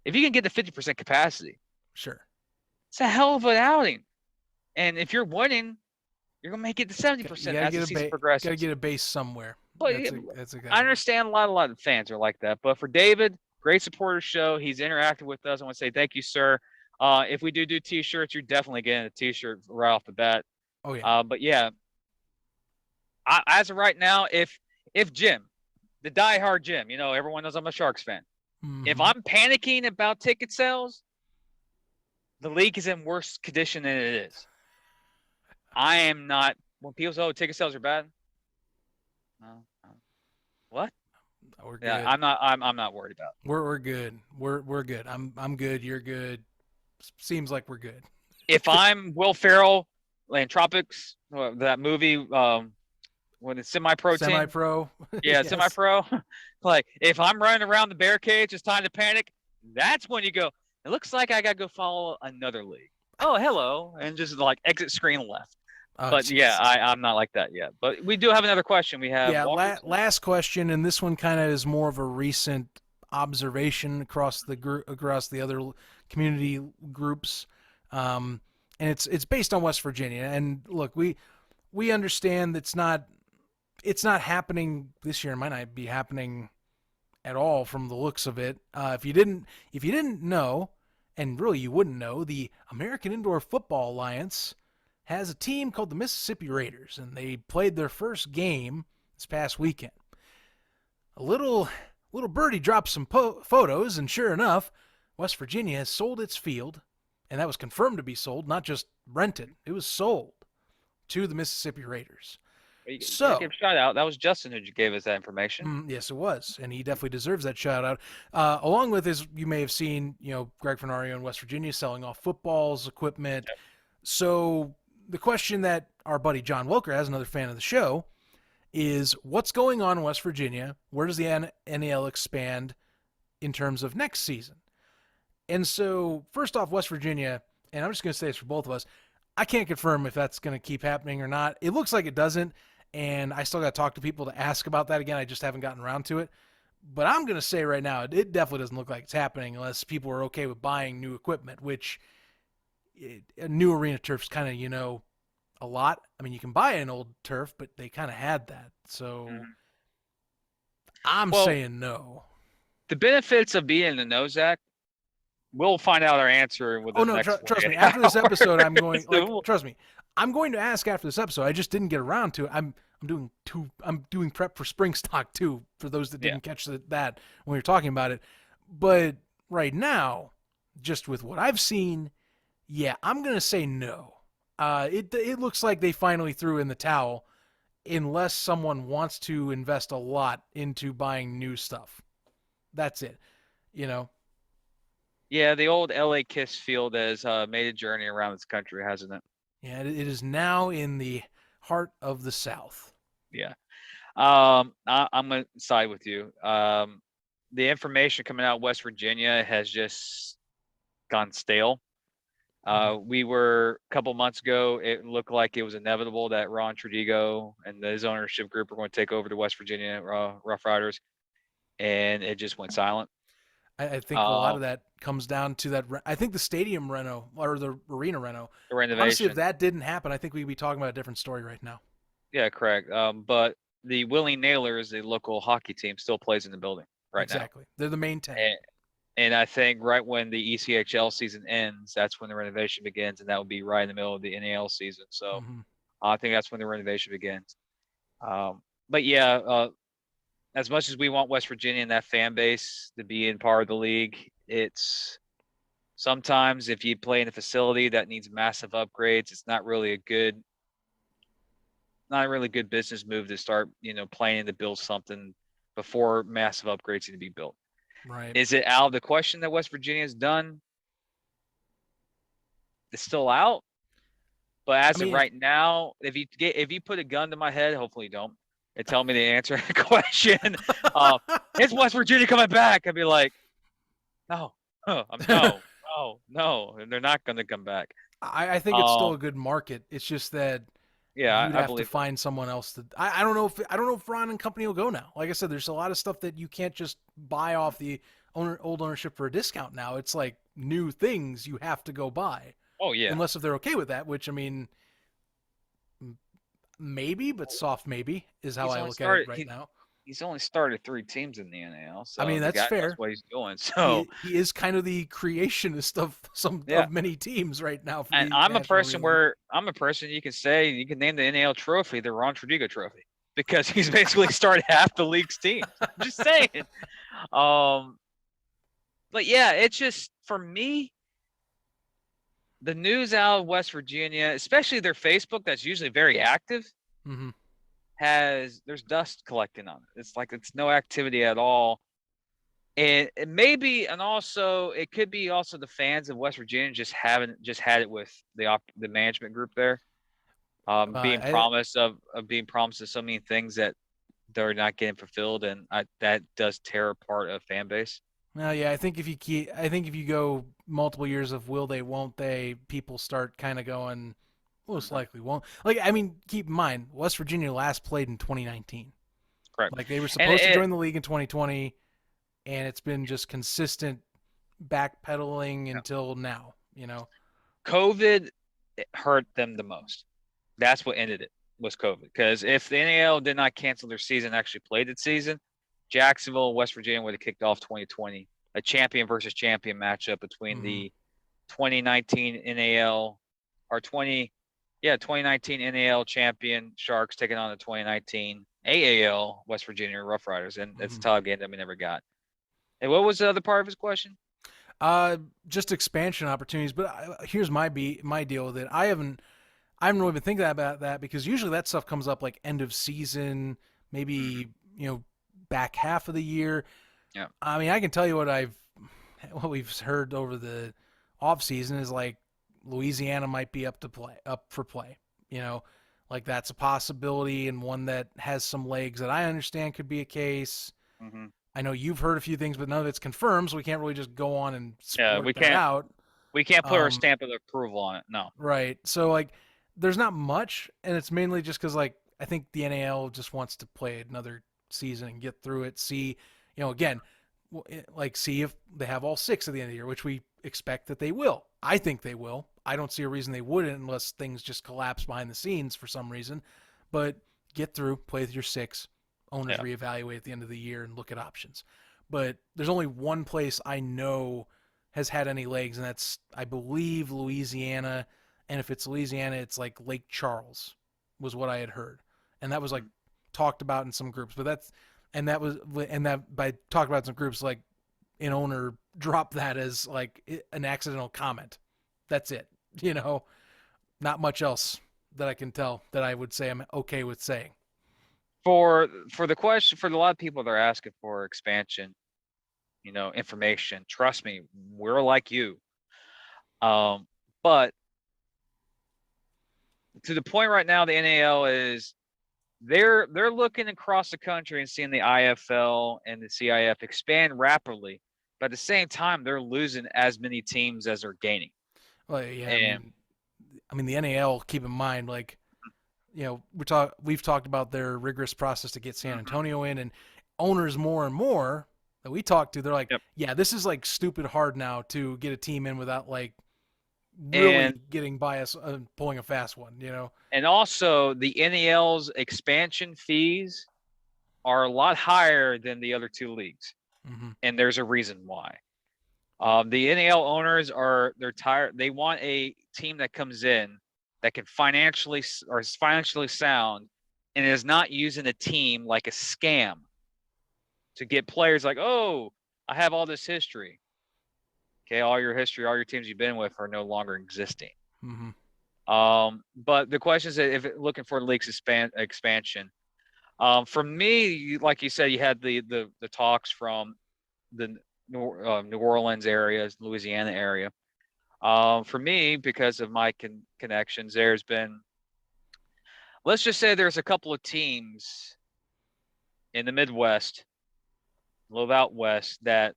If you can get to 50% capacity, sure, it's a hell of an outing. And if you're winning, you're gonna make it to 70% as the season progresses. Gotta get a base somewhere. But I understand a lot of fans are like that. But for David, great supporter show. He's interacted with us. I want to say thank you, sir. If we do T-shirts, you're definitely getting a T-shirt right off the bat. Oh yeah. But yeah, as of right now, if Jim, the diehard Jim, everyone knows I'm a Sharks fan. If I'm panicking about ticket sales, the league is in worse condition than it is. I am not. When people say, "Oh, ticket sales are bad," no. What? We're good. Yeah, I'm not worried about it. We're good. We're good. I'm good. You're good. Seems like we're good. if I'm Will Ferrell, Lantropics, that movie, when it's semi-pro team. Semi-pro. Yeah, Yes. semi-pro. Like, if I'm running around the bear cage, it's time to panic. That's when you go, it looks like I got to go follow another league. Oh, hello. And just like exit screen left. But geez. yeah, I'm not like that yet. But we do have another question. We have last question, and this one kind of is more of a recent observation across the other community groups, and it's based on West Virginia. And look, we understand it's not happening this year. It might not be happening at all from the looks of it. If you didn't know, and really you wouldn't know, the American Indoor Football Alliance has a team called the Mississippi Raiders, and they played their first game this past weekend. A little birdie dropped some photos, and sure enough, West Virginia has sold its field, and that was confirmed to be sold, not just rented. It was sold to the Mississippi Raiders. So, give a shout out. That was Justin who gave us that information. Yes, it was, and he definitely deserves that shout out. Along with, as you may have seen, Greg Fernario in West Virginia selling off footballs, equipment. Yep. So the question that our buddy John Wilker has, another fan of the show, is what's going on in West Virginia? Where does the NAL expand in terms of next season? And so, first off, West Virginia, and I'm just going to say this for both of us, I can't confirm if that's going to keep happening or not. It looks like it doesn't, and I still got to talk to people to ask about that again. I just haven't gotten around to it. But I'm going to say right now, it definitely doesn't look like it's happening unless people are okay with buying new equipment, which a new arena turf is kind of, a lot. I mean, you can buy an old turf, but they kind of had that. So I'm saying no. The benefits of being in the know, Zach, we'll find out our answer with the next trust me. After this episode, I'm going. Trust me, I'm going to ask after this episode. I just didn't get around to it. I'm doing prep for spring stock too. For those that didn't catch that when we were talking about it, but right now, just with what I've seen, I'm going to say no. It looks like they finally threw in the towel, unless someone wants to invest a lot into buying new stuff. That's it, Yeah, the old LA Kiss field has made a journey around this country, hasn't it? Yeah, it is now in the heart of the South. Yeah. I'm going to side with you. The information coming out of West Virginia has just gone stale. We were a couple months ago, it looked like it was inevitable that Ron Tradigo and his ownership group were going to take over the West Virginia Rough Riders, and it just went silent. I think a lot of that comes down to that. I think the stadium reno or the arena reno. The renovation. Honestly, if that didn't happen, I think we'd be talking about a different story right now. Yeah, correct. But the Willing Nailers, the local hockey team, still plays in the building right now. Exactly. They're the main team. And I think right when the ECHL season ends, that's when the renovation begins, and that will be right in the middle of the NAL season. So I think that's when the renovation begins. But yeah, as much as we want West Virginia and that fan base to be in part of the league, it's sometimes if you play in a facility that needs massive upgrades, it's not really a good business move to start, planning to build something before massive upgrades need to be built. Right. Is it out of the question that West Virginia has done? It's still out. But of right now, if you put a gun to my head, hopefully you don't, and tell me the answer to the question, is West Virginia coming back? I'd be like, no, no, and they're not going to come back. I think it's still a good market. It's just that you'd have to find someone else to. I don't know if Ron and company will go now. Like I said, there's a lot of stuff that you can't just buy off the old ownership for a discount now. It's like new things you have to go buy. Oh yeah. Unless if they're okay with that, which I mean, maybe, but soft maybe is how I look at it right now. He's only started 3 teams in the NAL. So I mean, that's fair. That's what he's doing. So he is kind of the creationist of many teams right now. And I'm a person you can say, you can name the NAL trophy the Ron Tradigo trophy, because he's basically started half the league's teams. I'm just saying. But yeah, it's just, for me, the news out of West Virginia, especially their Facebook, that's usually very active, there's dust collecting on it. It's like it's no activity at all. And it maybe, and also it could be also the fans of West Virginia just had it with the management group there, being promised of being promised of so many things that they're not getting fulfilled, and that does tear apart a fan base. Well, yeah, I think if you go multiple years of will they, won't they, people start kind of going, most likely won't. Like, I mean, keep in mind, West Virginia last played in 2019. Correct. Like, they were supposed to join the league in 2020, and it's been just consistent backpedaling until now, you know. COVID hurt them the most. That's what ended it, was COVID. Because if the NAL did not cancel their season, actually played the season, Jacksonville and West Virginia would have kicked off 2020, a champion versus champion matchup between the 2019 NAL or 2019 NAL champion Sharks taking on the 2019 AAL West Virginia Rough Riders, and it's a tie game that we never got. And what was the other part of his question? Just expansion opportunities. But here's my deal with it. I haven't really been thinking about that, because usually that stuff comes up like end of season, maybe back half of the year. Yeah. I mean, I can tell you what we've heard over the off season is like Louisiana might be up for play. Like that's a possibility, and one that has some legs that I understand could be a case. Mm-hmm. I know you've heard a few things, but none of it's confirmed, so we can't really just go on and sport that out. We can't put our stamp of approval on it. No. Right. So like, there's not much, and it's mainly just because like I think the NAL just wants to play another season and get through it. See, again, like see if they have all 6 at the end of the year, which we expect that they will. I think they will. I don't see a reason they wouldn't unless things just collapse behind the scenes for some reason. But get through, play with your 6. Owners reevaluate at the end of the year and look at options. But there's only one place I know has had any legs, and that's, I believe, Louisiana. And if it's Louisiana, it's like Lake Charles was what I had heard. And that was like talked about in some groups. But that by talked about in some groups, like an owner dropped that as like an accidental comment. That's it. Not much else that I can tell that I would say I'm okay with saying. For the question, for a lot of people that are asking for expansion, information, trust me, we're like you. But to the point right now, the NAL is they're looking across the country and seeing the IFL and the CIF expand rapidly, but at the same time, they're losing as many teams as they're gaining. Well, yeah, I mean the NAL. Keep in mind, like, we've talked about their rigorous process to get San Antonio in, and owners more and more that we talk to, they're like, yeah, this is like stupid hard now to get a team in without like really getting by us, pulling a fast one, And also the NAL's expansion fees are a lot higher than the other 2 leagues, and there's a reason why. The NAL owners they're tired. They want a team that comes in that can is financially sound and is not using a team like a scam to get players like, oh, I have all this history. Okay, all your history, all your teams you've been with are no longer existing. But the question is, if looking for leagues expansion, for me, like you said, you had the talks from the New Orleans area, Louisiana area. For me, because of my connections, there's been, let's just say there's a couple of teams in the Midwest, a little out west, that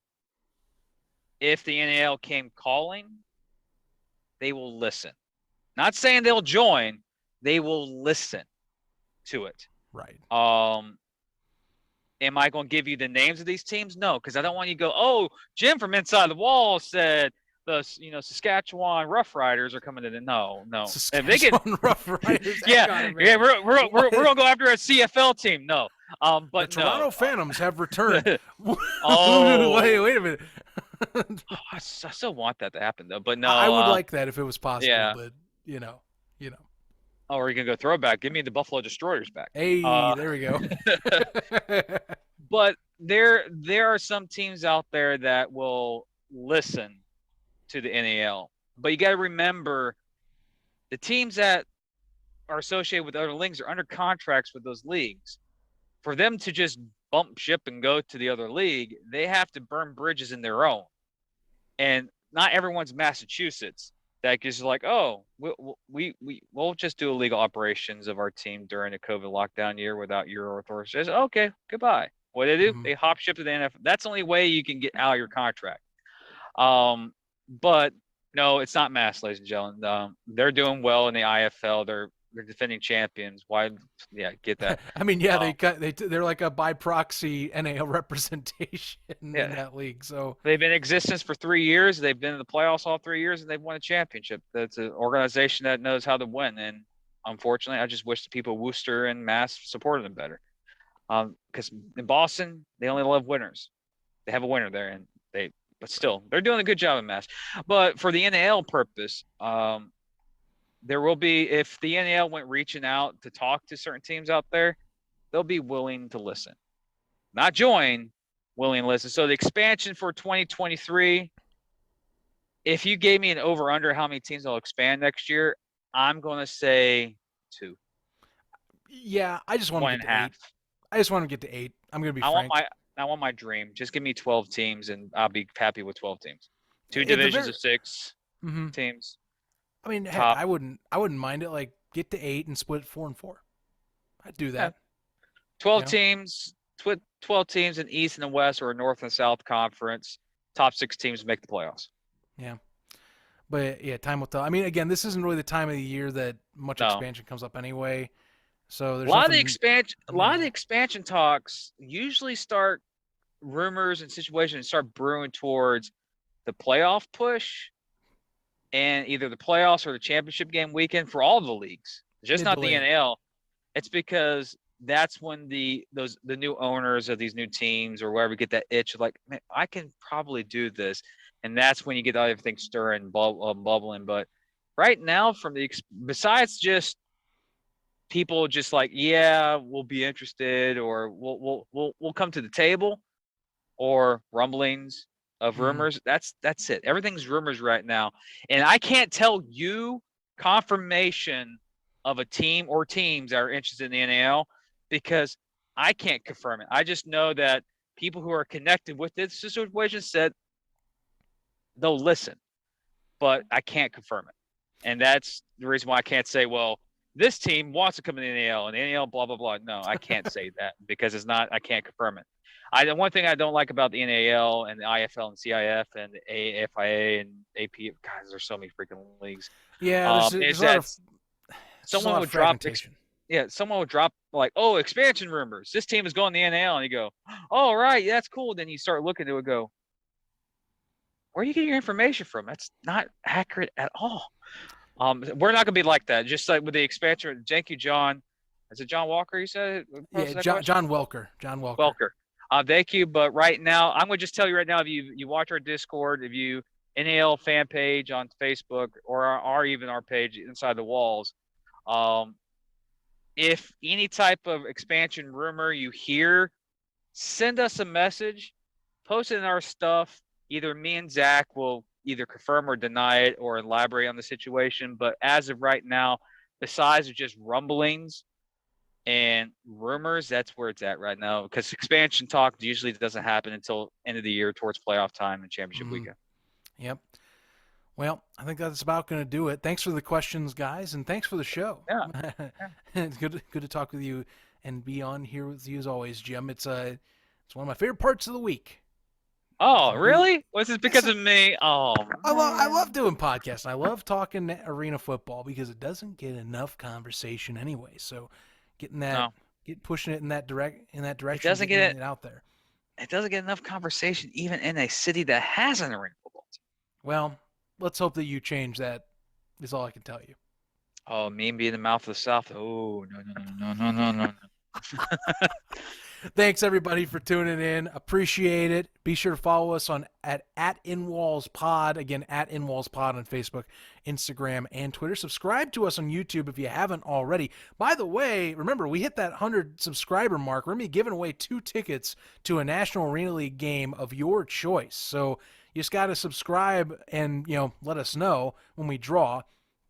if the NAL came calling, they will listen. Not saying they'll join, they will listen to it. Right. Am I going to give you the names of these teams? No, because I don't want you to go, oh, Jim from Inside the Wall said the Saskatchewan Rough Riders are coming in. No. Saskatchewan Rough Riders. We're gonna go after a CFL team. No, but the Toronto Phantoms have returned. Oh, wait a minute. I still want that to happen though. But no, I would like that if it was possible. Yeah. But Oh, are you gonna go throwback? Give me the Buffalo Destroyers back. Hey, there we go. But there are some teams out there that will listen to the NAL. But you got to remember, the teams that are associated with other leagues are under contracts with those leagues. For them to just bump ship and go to the other league, they have to burn bridges in their own. And not everyone's Massachusetts. That is like, oh, we'll just do illegal operations of our team during a COVID lockdown year without your authority. Okay, goodbye. What do they do? Mhm. They hop ship to the NFL. That's the only way you can get out of your contract. But no, it's not mass, ladies and gentlemen. They're doing well in the IFL. They're defending champions. Why? Yeah, get that. I mean, yeah, they're like a by proxy NAL representation in that league. So they've been in existence for 3 years. They've been in the playoffs all 3 years, and they've won a championship. That's an organization that knows how to win. And unfortunately, I just wish the people of Worcester and Mass supported them better. Because in Boston, they only love winners. They have a winner there, and but still, they're doing a good job in Mass. But for the NAL purpose, there will be, if the NAL went reaching out to talk to certain teams out there, they'll be willing to listen. Not join, willing to listen. So the expansion for 2023, if you gave me an over-under how many teams will expand next year, I'm going to say 2. Yeah, I just want to get to 8. I just want to get to 8. I'm going to be frank. I want my dream. Just give me 12 teams, and I'll be happy with 12 teams. 2 divisions of 6 teams. I mean, heck, I wouldn't mind it. Like, get to 8 and split 4 and 4. I'd do that. 12 teams, 12 teams in East and the West, or a North and South conference. Top 6 teams make the playoffs. Yeah, but yeah, time will tell. I mean, again, this isn't really the time of the year that much expansion comes up anyway. So there's a lot of the expansion talks usually start rumors and situations start brewing towards the playoff push and either the playoffs or the championship game weekend for all the leagues, just not the NL. It's because that's when the new owners of these new teams or wherever get that itch of like, man, I can probably do this, and that's when you get everything stirring, bubbling. But right now, besides just people just like, yeah, we'll be interested, or we'll come to the table, or rumblings of rumors. That's it. Everything's rumors right now, and I can't tell you confirmation of a team or teams that are interested in the NAL because I can't confirm it. I just know that people who are connected with this situation said they'll listen, but I can't confirm it, and that's the reason why I can't say, well, this team wants to come in the NAL and the NAL, blah, blah, blah. No, I can't say that because I can't confirm it. The one thing I don't like about the NAL and the IFL and CIF and the AFIA and AP, God, there's so many freaking leagues. Yeah, someone would drop like, oh, expansion rumors. This team is going to the NAL, and you go, oh, right, that's cool. Then you start looking to it, go, where are you getting your information from? That's not accurate at all. We're not going to be like that. Just like with the expansion. Thank you, John. Is it John Walker you said? Yeah, John Welker. Thank you. But right now, I'm going to just tell you right now, if you watch our Discord, if you NAL fan page on Facebook or even our page Inside the Walls, if any type of expansion rumor you hear, send us a message, post it in our stuff. Either me and Zach will either confirm or deny it or elaborate on the situation. But as of right now, besides just rumblings and rumors, that's where it's at right now. Because expansion talk usually doesn't happen until end of the year towards playoff time and championship weekend. Yep. Well, I think that's about going to do it. Thanks for the questions, guys, and thanks for the show. Yeah. It's good to talk with you and be on here with you as always, Jim. It's one of my favorite parts of the week. Oh, really? Was it because of me? Oh, I love doing podcasts. I love talking arena football because it doesn't get enough conversation anyway. So pushing it in that direction. It doesn't get it out there. It doesn't get enough conversation even in a city that has an arena football team. Well, let's hope that you change that. Is all I can tell you. Oh, me being the mouth of the South. Oh, no. Thanks, everybody, for tuning in. Appreciate it. Be sure to follow us at InWallsPod. Again, at InWallsPod on Facebook, Instagram, and Twitter. Subscribe to us on YouTube if you haven't already. By the way, remember, we hit that 100 subscriber mark. We're going to be giving away 2 tickets to a National Arena League game of your choice. So you just got to subscribe and let us know when we draw.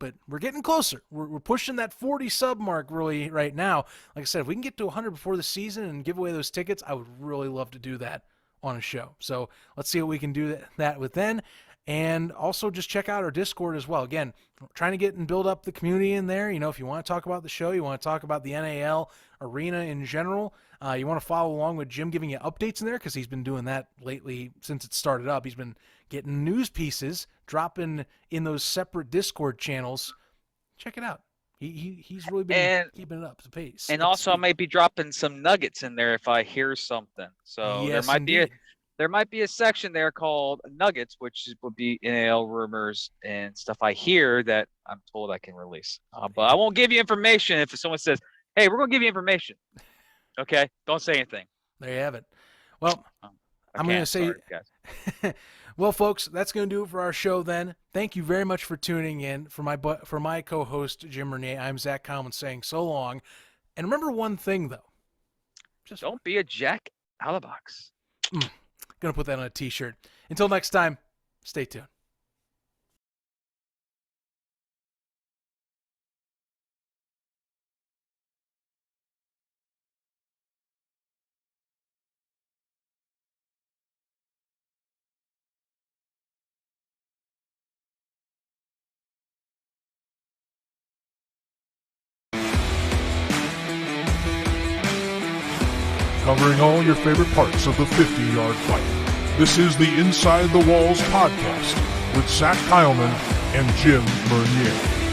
but we're getting closer. We're pushing that 40 sub mark really right now. Like I said, if we can get to 100 before the season and give away those tickets, I would really love to do that on a show. So let's see what we can do that with then. And also just check out our Discord as well. Again, trying to get and build up the community in there. If you want to talk about the show, you want to talk about the NAL arena in general, you want to follow along with Jim giving you updates in there because he's been doing that lately since it started up. He's been getting news pieces, dropping in those separate Discord channels. Check it out. He's really been keeping it up to pace. And also I might be dropping some nuggets in there if I hear something. So yes, there might be a section there called Nuggets, which would be NAL rumors and stuff I hear that I'm told I can release. But I won't give you information if someone says, hey, we're going to give you information. Okay? Don't say anything. There you have it. Well, I'm going to say, guys. Well, folks, that's going to do it for our show then. Thank you very much for tuning in. For my co-host, Jim Renier, I'm Zach Common saying so long. And remember one thing, though. Just don't be a jack out of the box. Going to put that on a t-shirt. Until next time, stay tuned. Covering all your favorite parts of the 50-yard fight. This is the Inside the Walls podcast with Zach Kyleman and Jim Bernier.